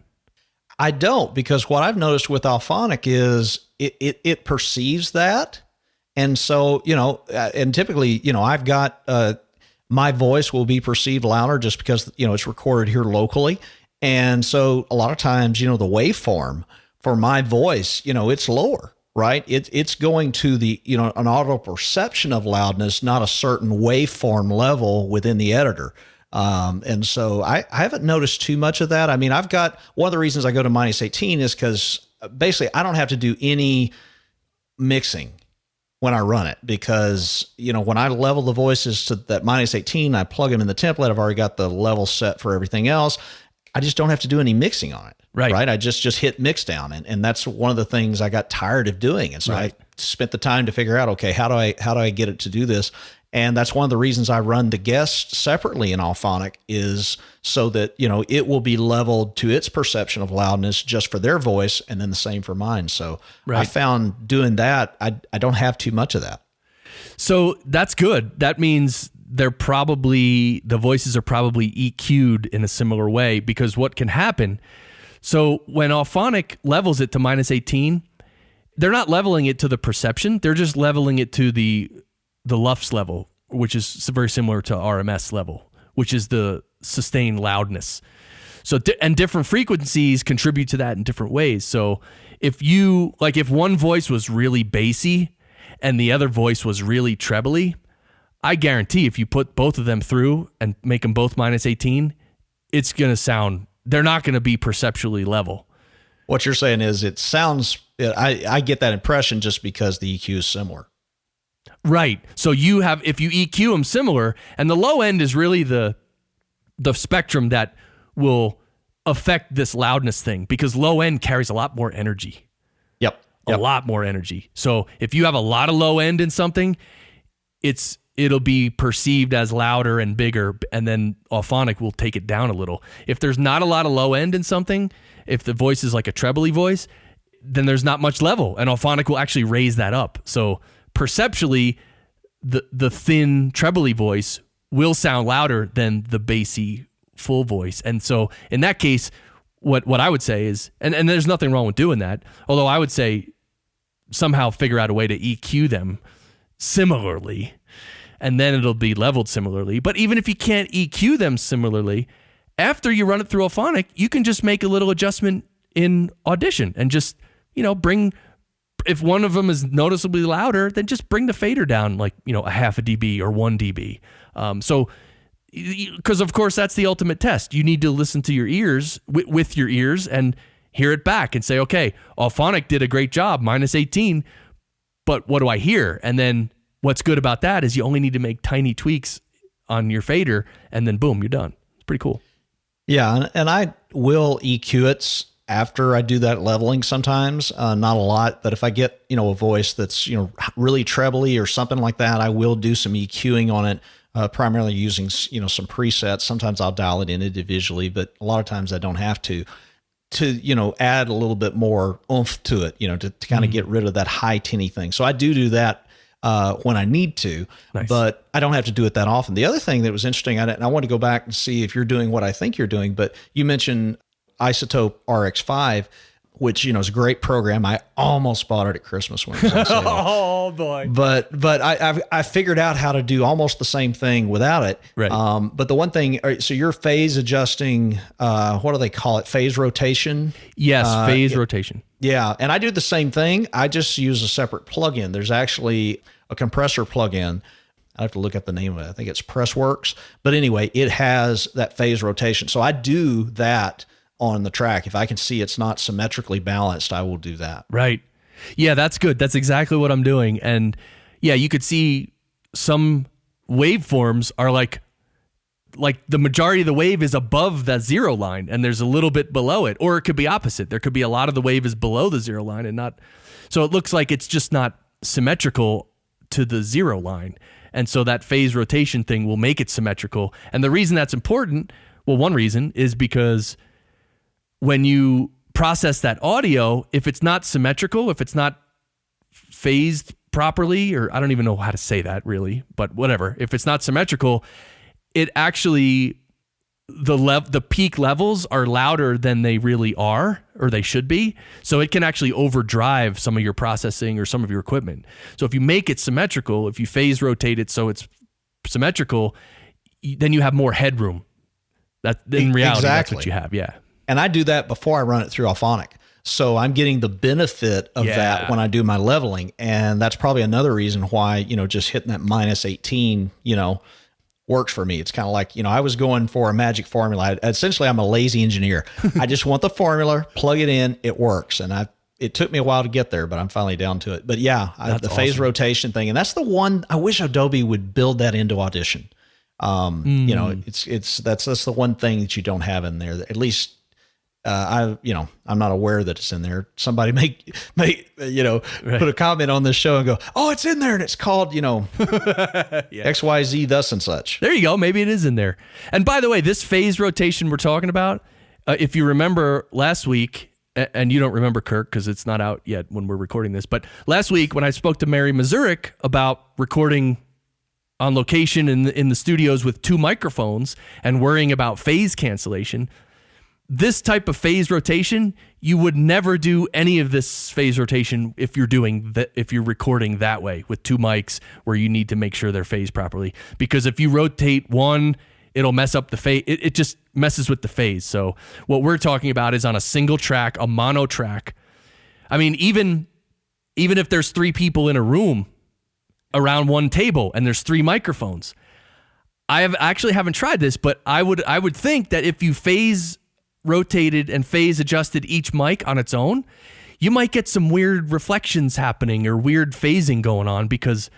I don't, because what I've noticed with Auphonic is it perceives that. And so, and typically, I've got my voice will be perceived louder just because, it's recorded here locally. And so a lot of times, the waveform for my voice, it's lower, right? It's going to the, an auto perception of loudness, not a certain waveform level within the editor. And so I haven't noticed too much of that. I mean, I've got, one of the reasons I go to -18 is because basically I don't have to do any mixing when I run it, because, when I level the voices to that -18, I plug them in the template. I've already got the level set for everything else. I just don't have to do any mixing on it. Right. I just hit mix down. And that's one of the things I got tired of doing. And so I spent the time to figure out, okay, how do I get it to do this? And that's one of the reasons I run the guest separately in Alphonic, is so that, it will be leveled to its perception of loudness just for their voice, and then the same for mine. So I found doing that, I don't have too much of that. So that's good. That means the voices are probably EQ'd in a similar way, because what can happen, so when Alphonic levels it to -18, they're not leveling it to the perception, they're just leveling it to the LUFS level, which is very similar to RMS level, which is the sustained loudness. So, and different frequencies contribute to that in different ways. So if one voice was really bassy and the other voice was really trebly, I guarantee if you put both of them through and make them both -18, it's going to sound, they're not going to be perceptually level. What you're saying is it sounds, I get that impression just because the EQ is similar. Right. So if you EQ them similar, and the low end is really the spectrum that will affect this loudness thing, because low end carries a lot more energy. Yep. A lot more energy. So if you have a lot of low end in something, it'll be perceived as louder and bigger, and then Alphonic will take it down a little. If there's not a lot of low end in something, if the voice is like a trebly voice, then there's not much level, and Alphonic will actually raise that up. So perceptually, the thin trebly voice will sound louder than the bassy full voice. And so in that case, what I would say is, and there's nothing wrong with doing that, although I would say somehow figure out a way to EQ them similarly, and then it'll be leveled similarly. But even if you can't EQ them similarly, after you run it through Alphonic, you can just make a little adjustment in Audition and just, if one of them is noticeably louder, then just bring the fader down like, a half a dB or 1 dB. Because of course that's the ultimate test. You need to listen to your ears with your ears and hear it back and say, okay, Alphonic did a great job, -18, but what do I hear? And then what's good about that is you only need to make tiny tweaks on your fader, and then boom, you're done. It's pretty cool. Yeah, and I will EQ it after I do that leveling sometimes, not a lot, but if I get, a voice that's, really trebly or something like that, I will do some EQing on it, primarily using, some presets. Sometimes I'll dial it in individually, but a lot of times I don't have to, add a little bit more oomph to it, to kind of get rid of that high tinny thing. So I do that when I need to, but I don't have to do it that often. The other thing that was interesting, and I want to go back and see if you're doing what I think you're doing, but you mentioned Isotope RX5, which, is a great program. I almost bought it at Christmas when it was on sale. Oh boy. But I figured out how to do almost the same thing without it. Right. But the one thing, so you're phase adjusting, what do they call it? Phase rotation? Yes. Phase rotation. Yeah. And I do the same thing. I just use a separate plugin. There's actually a compressor plugin. I have to look up the name of it. I think it's Pressworks. But anyway, it has that phase rotation. So I do that on the track. If I can see it's not symmetrically balanced, I will do that. Right. Yeah, that's good. That's exactly what I'm doing. And yeah, you could see some waveforms are like the majority of the wave is above that zero line and there's a little bit below it. Or it could be opposite. There could be a lot of the wave is below the zero line and not. So it looks like it's just not symmetrical to the zero line. And so that phase rotation thing will make it symmetrical. And the reason that's important, well, one reason is because when you process that audio, if it's not symmetrical, if it's not phased properly, or I don't even know how to say that really, but whatever, if it's not symmetrical, it actually, the peak levels are louder than they really are, or they should be. So it can actually overdrive some of your processing or some of your equipment. So if you make it symmetrical, if you phase rotate it so it's symmetrical, then you have more headroom. That in reality, that's Exactly. what you have. Yeah. And I do that before I run it through Alphonic. So I'm getting the benefit of that when I do my leveling. And that's probably another reason why, just hitting that minus 18, works for me. It's kind of like, I was going for a magic formula. Essentially, I'm a lazy engineer. I just want the formula, plug it in, it works. And it took me a while to get there, but I'm finally down to it. But yeah, the phase rotation thing. And that's the one, I wish Adobe would build that into Audition. That's the one thing that you don't have in there. At least, I'm not aware that it's in there. Somebody put a comment on this show and go, oh, it's in there. And it's called, XYZ thus and such. There you go. Maybe it is in there. And by the way, this phase rotation we're talking about, if you remember last week, and you don't remember, Kirk, because it's not out yet when we're recording this, but last week when I spoke to Mary Mazurek about recording on location in the studios with 2 microphones and worrying about phase cancellation, this type of phase rotation, you would never do any of this phase rotation if you're recording that way with 2 mics where you need to make sure they're phased properly. Because if you rotate one, it'll mess up the phase. It just messes with the phase. So what we're talking about is on a single track, a mono track. I mean, even if there's 3 people in a room around one table and there's 3 microphones, I haven't tried this, but I would think that if you phase rotated and phase adjusted each mic on its own, you might get some weird reflections happening or weird phasing going on because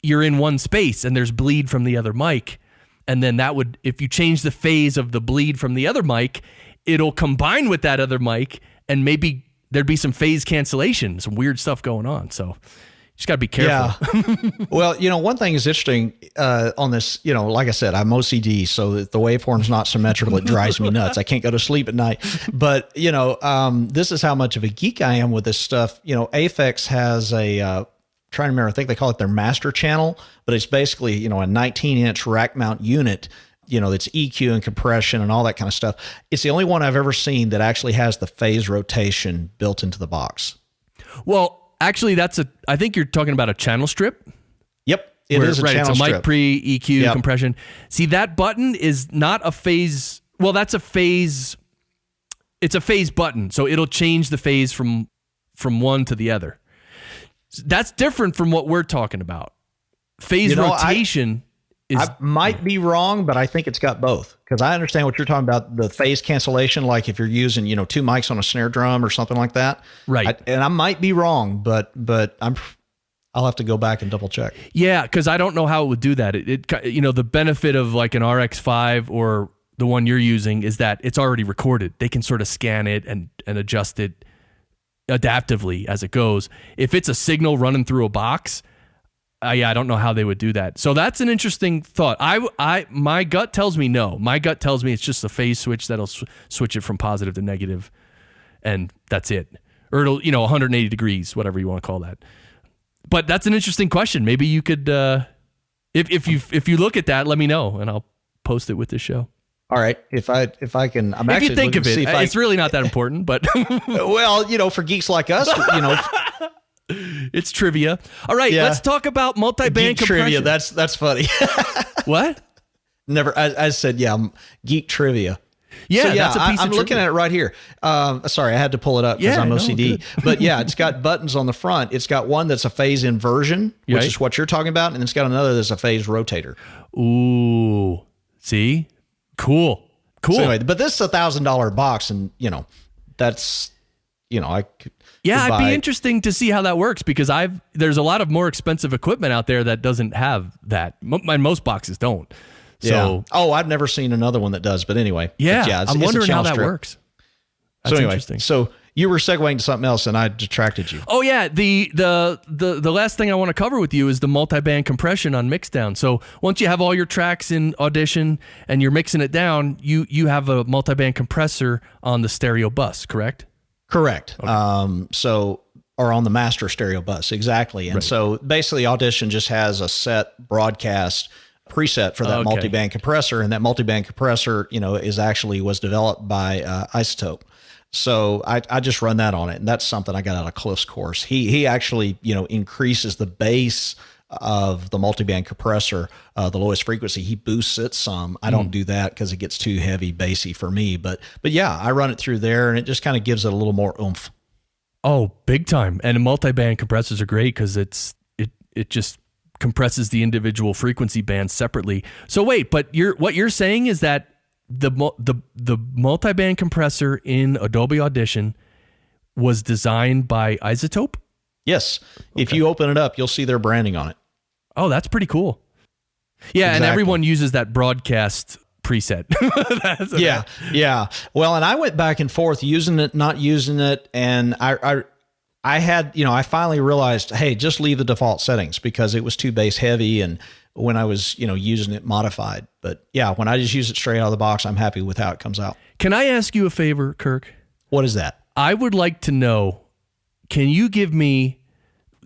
you're in one space and there's bleed from the other mic. And then if you change the phase of the bleed from the other mic, it'll combine with that other mic and maybe there'd be some phase cancellation, some weird stuff going on. So you just got to be careful. Yeah. Well, one thing is interesting on this, like I said, I'm OCD, so that the waveform's not symmetrical. It drives me nuts. I can't go to sleep at night. But, this is how much of a geek I am with this stuff. Aphex has trying to remember, I think they call it their master channel, but it's basically, a 19-inch rack mount unit, that's EQ and compression and all that kind of stuff. It's the only one I've ever seen that actually has the phase rotation built into the box. Well, actually, I think you're talking about a channel strip. Yep, it is a channel strip. It's a mic pre, EQ, compression. See, that button is not a phase. Well, that's a phase. It's a phase button, so it'll change the phase from one to the other. That's different from what we're talking about. Phase rotation I might be wrong, but I think it's got both, because I understand what you're talking about, the phase cancellation, like if you're using, 2 mics on a snare drum or something like that. Right. And I might be wrong, but I'll have to go back and double check. Yeah, because I don't know how it would do that. The benefit of like an RX5 or the one you're using is that it's already recorded. They can sort of scan it and adjust it adaptively as it goes. If it's a signal running through a box, I don't know how they would do that. So that's an interesting thought. My gut tells me no. My gut tells me it's just a phase switch that'll switch it from positive to negative, and that's it. Or it'll 180 degrees, whatever you want to call that. But that's an interesting question. Maybe you could, if you look at that, let me know, and I'll post it with this show. All right. If I can, I'm if actually you think of it, it's really not that important, but well, for geeks like us, it's trivia. All right, let's talk about multiband compression. Trivia. That's funny. What? Never. I said, geek trivia. Yeah, so, that's a piece I'm of looking trivia. at it right here. Sorry, I had to pull it up because I'm OCD. Good. But yeah, it's got buttons on the front. It's got one that's a phase inversion, which is what you're talking about, and it's got another that's a phase rotator. Ooh, see, cool. So anyway, but this is $1,000 box, and that's I could. Yeah, it'd be interesting to see how that works, because there's a lot of more expensive equipment out there that doesn't have that. Most boxes don't. So, I've never seen another one that does. But anyway, I'm wondering how that works. That's interesting. So you were segueing to something else, and I detracted you. Oh yeah, the last thing I want to cover with you is the multiband compression on mixdown. So once you have all your tracks in Audition and you're mixing it down, you have a multiband compressor on the stereo bus, correct? Correct. Okay. Or on the master stereo bus, exactly. And so basically Audition just has a set broadcast preset for that multiband compressor, and that multiband compressor, was developed by Isotope. So I just run that on it, and that's something I got out of Cliff's course. He actually, increases the bass of the multiband compressor, the lowest frequency, he boosts it some. I don't do that because it gets too heavy, bassy for me. But yeah, I run it through there, and it just kind of gives it a little more oomph. Oh, big time. And multiband compressors are great because it just compresses the individual frequency bands separately. So wait, but what you're saying is that the multiband compressor in Adobe Audition was designed by Isotope? Yes. Okay. If you open it up, you'll see their branding on it. Oh, that's pretty cool. Yeah, exactly. And everyone uses that broadcast preset. Yeah. Well, and I went back and forth using it, not using it, and I had, I finally realized, hey, just leave the default settings because it was too bass heavy, and when I was, using it modified. But yeah, when I just use it straight out of the box, I'm happy with how it comes out. Can I ask you a favor, Kirk? What is that? I would like to know, can you give me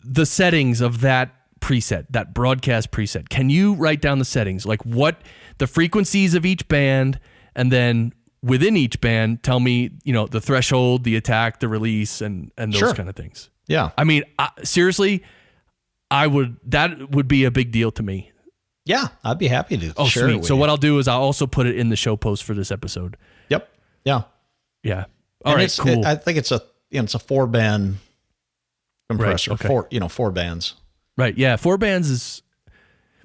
the settings of that preset, that broadcast preset? Can you write down the settings, like what the frequencies of each band, and then within each band, tell me, the threshold, the attack, the release, and those kind of things. Yeah. I mean, seriously, that would be a big deal to me. Yeah, I'd be happy to. Oh, share sweet. So what I'll do is I'll also put it in the show post for this episode. Yep. Yeah. Yeah. All right. Cool. I think it's a 4-band compressor. Right, okay. 4 bands. Right. Yeah. 4 bands is,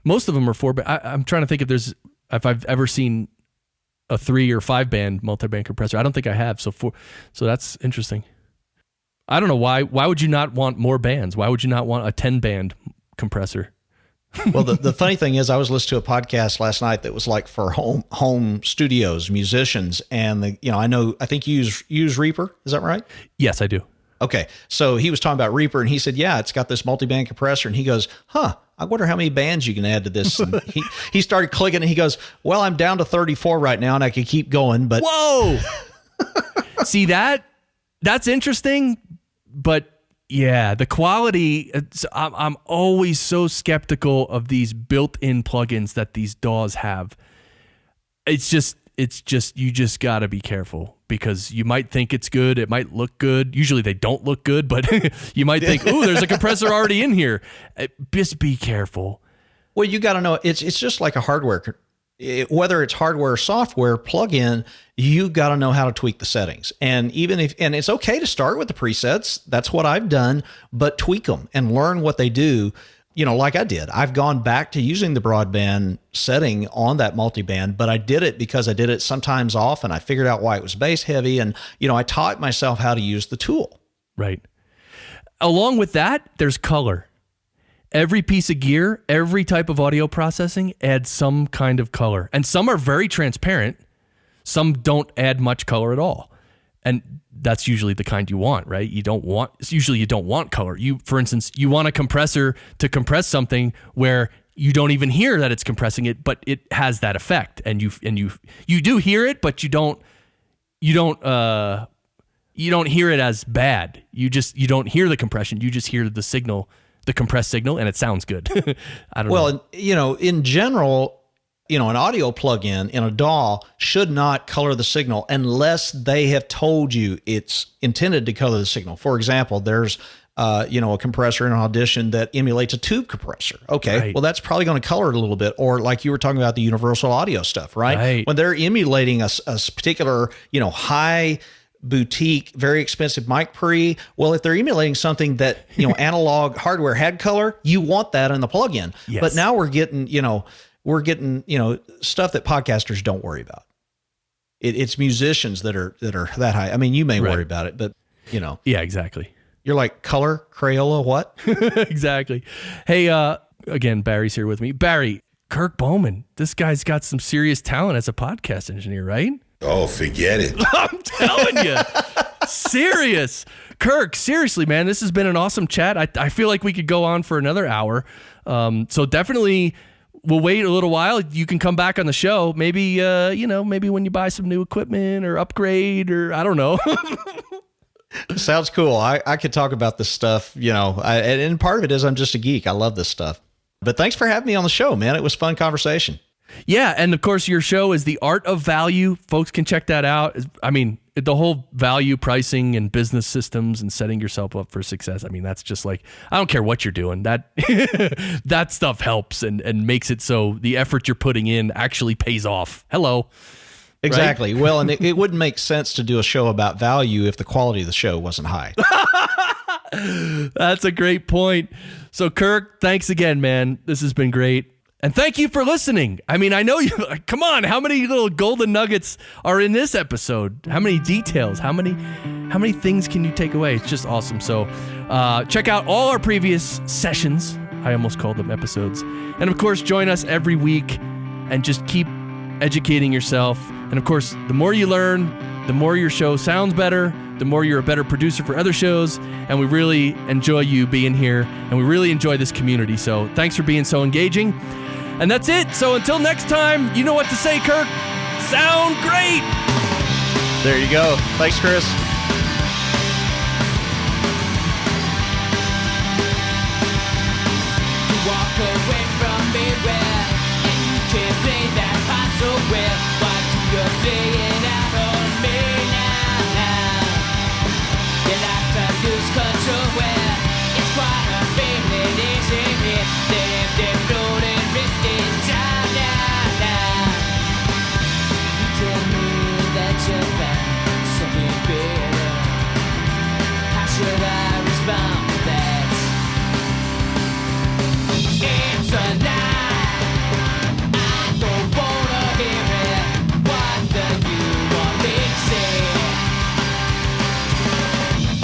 most of them are 4 bands. I'm trying to think if I've ever seen a 3 or 5 band multi-band compressor. I don't think I have. So that's interesting. I don't know why would you not want more bands? Why would you not want a 10 band compressor? Well, the funny thing is, I was listening to a podcast last night that was like for home studios, musicians, and I think you use Reaper. Is that right? Yes, I do. Okay. So he was talking about Reaper, and he said, yeah, it's got this multi-band compressor, and he goes, I wonder how many bands you can add to this. And he started clicking, and he goes, well, I'm down to 34 right now, and I could keep going, but whoa. See, that's interesting, but yeah, the quality, I'm always so skeptical of these built-in plugins that these DAWs have. It's just you just got to be careful because you might think it's good, it might look good. Usually they don't look good, but you might think, "Ooh, there's a compressor already in here." Just be careful. Well, you got to know it's just like a hardware, whether it's hardware or software plugin, you got to know how to tweak the settings. And and it's okay to start with the presets. That's what I've done, but tweak them and learn what they do. Like I did, I've gone back to using the broadband setting on that multiband, but I did it because I did it sometimes off and I figured out why it was bass heavy. And, I taught myself how to use the tool. Right. Along with that, there's color. Every piece of gear, every type of audio processing adds some kind of color. And some are very transparent. Some don't add much color at all. And that's usually the kind you want, right? You don't want color. For instance, you want a compressor to compress something where you don't even hear that it's compressing it, but it has that effect. And you do hear it, but you don't hear it as bad. You don't hear the compression. You just hear the signal, the compressed signal, and it sounds good. I don't know. Well, in general, an audio plugin in a DAW should not color the signal unless they have told you it's intended to color the signal. For example, there's a compressor in Audition that emulates a tube compressor. Okay, right. Well, that's probably going to color it a little bit. Or like you were talking about the universal audio stuff, right? When they're emulating a particular, high boutique, very expensive mic pre. Well, if they're emulating something that, analog hardware had color, you want that in the plugin. Yes. But now we're getting stuff that podcasters don't worry about. It's musicians that are that high. I mean, you may worry about it, but Yeah, exactly. You're like, color, Crayola, what? Exactly. Hey, again, Barry's here with me. Barry, Kirk Bowman, this guy's got some serious talent as a podcast engineer, right? Oh, forget it. I'm telling you. Serious. Kirk, seriously, man, this has been an awesome chat. I feel like we could go on for another hour. So definitely we'll wait a little while. You can come back on the show. Maybe, maybe when you buy some new equipment or upgrade or I don't know. Sounds cool. I could talk about this stuff, and part of it is I'm just a geek. I love this stuff. But thanks for having me on the show, man. It was a fun conversation. Yeah, and of course your show is The Art of Value. Folks can check that out. I mean, the whole value pricing and business systems and setting yourself up for success. I mean, that's just like, I don't care what you're doing. That that stuff helps and makes it so the effort you're putting in actually pays off. Hello. Exactly. Right? Well, and it wouldn't make sense to do a show about value if the quality of the show wasn't high. That's a great point. So Kirk, thanks again, man. This has been great. And thank you for listening. I mean, I know you, come on, how many little golden nuggets are in this episode? How many details? How many things can you take away? It's just awesome. So check out all our previous sessions. I almost called them episodes. And of course, join us every week and just keep educating yourself. And of course, the more you learn, the more your show sounds better, the more you're a better producer for other shows. And we really enjoy you being here, and we really enjoy this community. So thanks for being so engaging. And that's it. So until next time, you know what to say, Kirk. Sound great. There you go. Thanks, Chris. Walk away from me where and you can play that part so well. Why do you play it out on me now? You like to lose control where it's quite a feeling, isn't it? They're floating, drifting down now. You tell me that you found something better. How should I respond to that? It's a lie. I don't wanna hear it. What do you want me to say?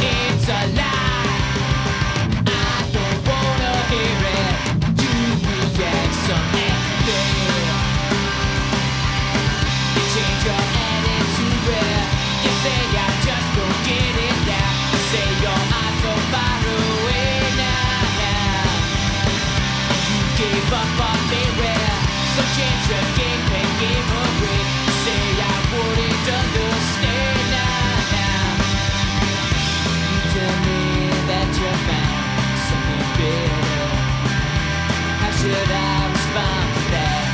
It's a lie. I don't wanna hear it. You react some everything. You change your attitude where you say I just don't get it now. You say your eyes so far away now. Gave up on me where some chance you gave me gave away. You say I wouldn't understand now. You tell me that you found something better. How should I respond to that?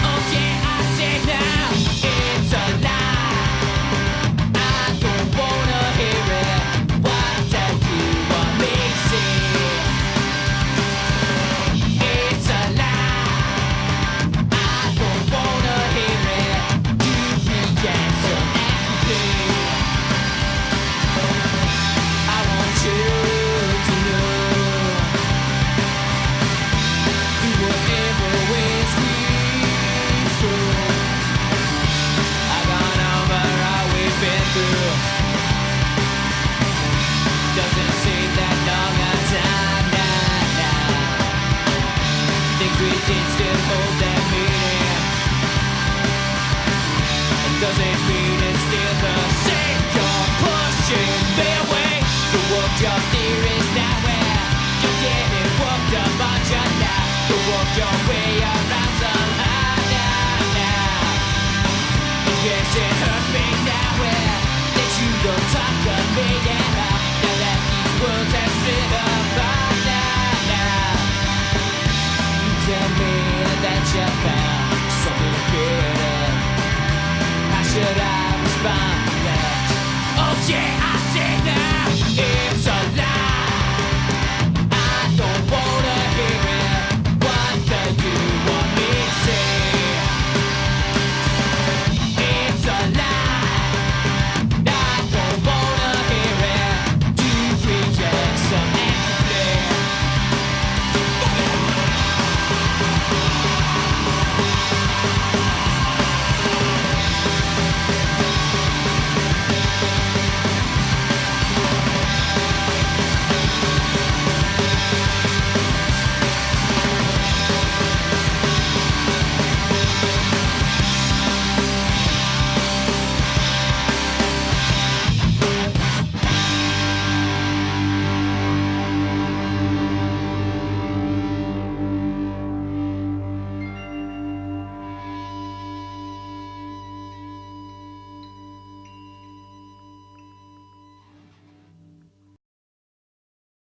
Oh yeah, I say now it's a lie. I don't wanna hear it. What do you want me to say? It's a lie. I don't wanna hear it. You react so angry. I want you to know you were always real. I gone over all we've been through. Doesn't seem that long a time now. Things we did still hold their meaning. And does it mean it's still the same? You're pushing me away. You worked your theories now where you're getting worked up on your now. You work your way around somehow now. Yes, it hurts me now where that you don't talk to me now. Now that these words have split apart now. Tell me that you found something better. How should I respond to that? Oh yeah,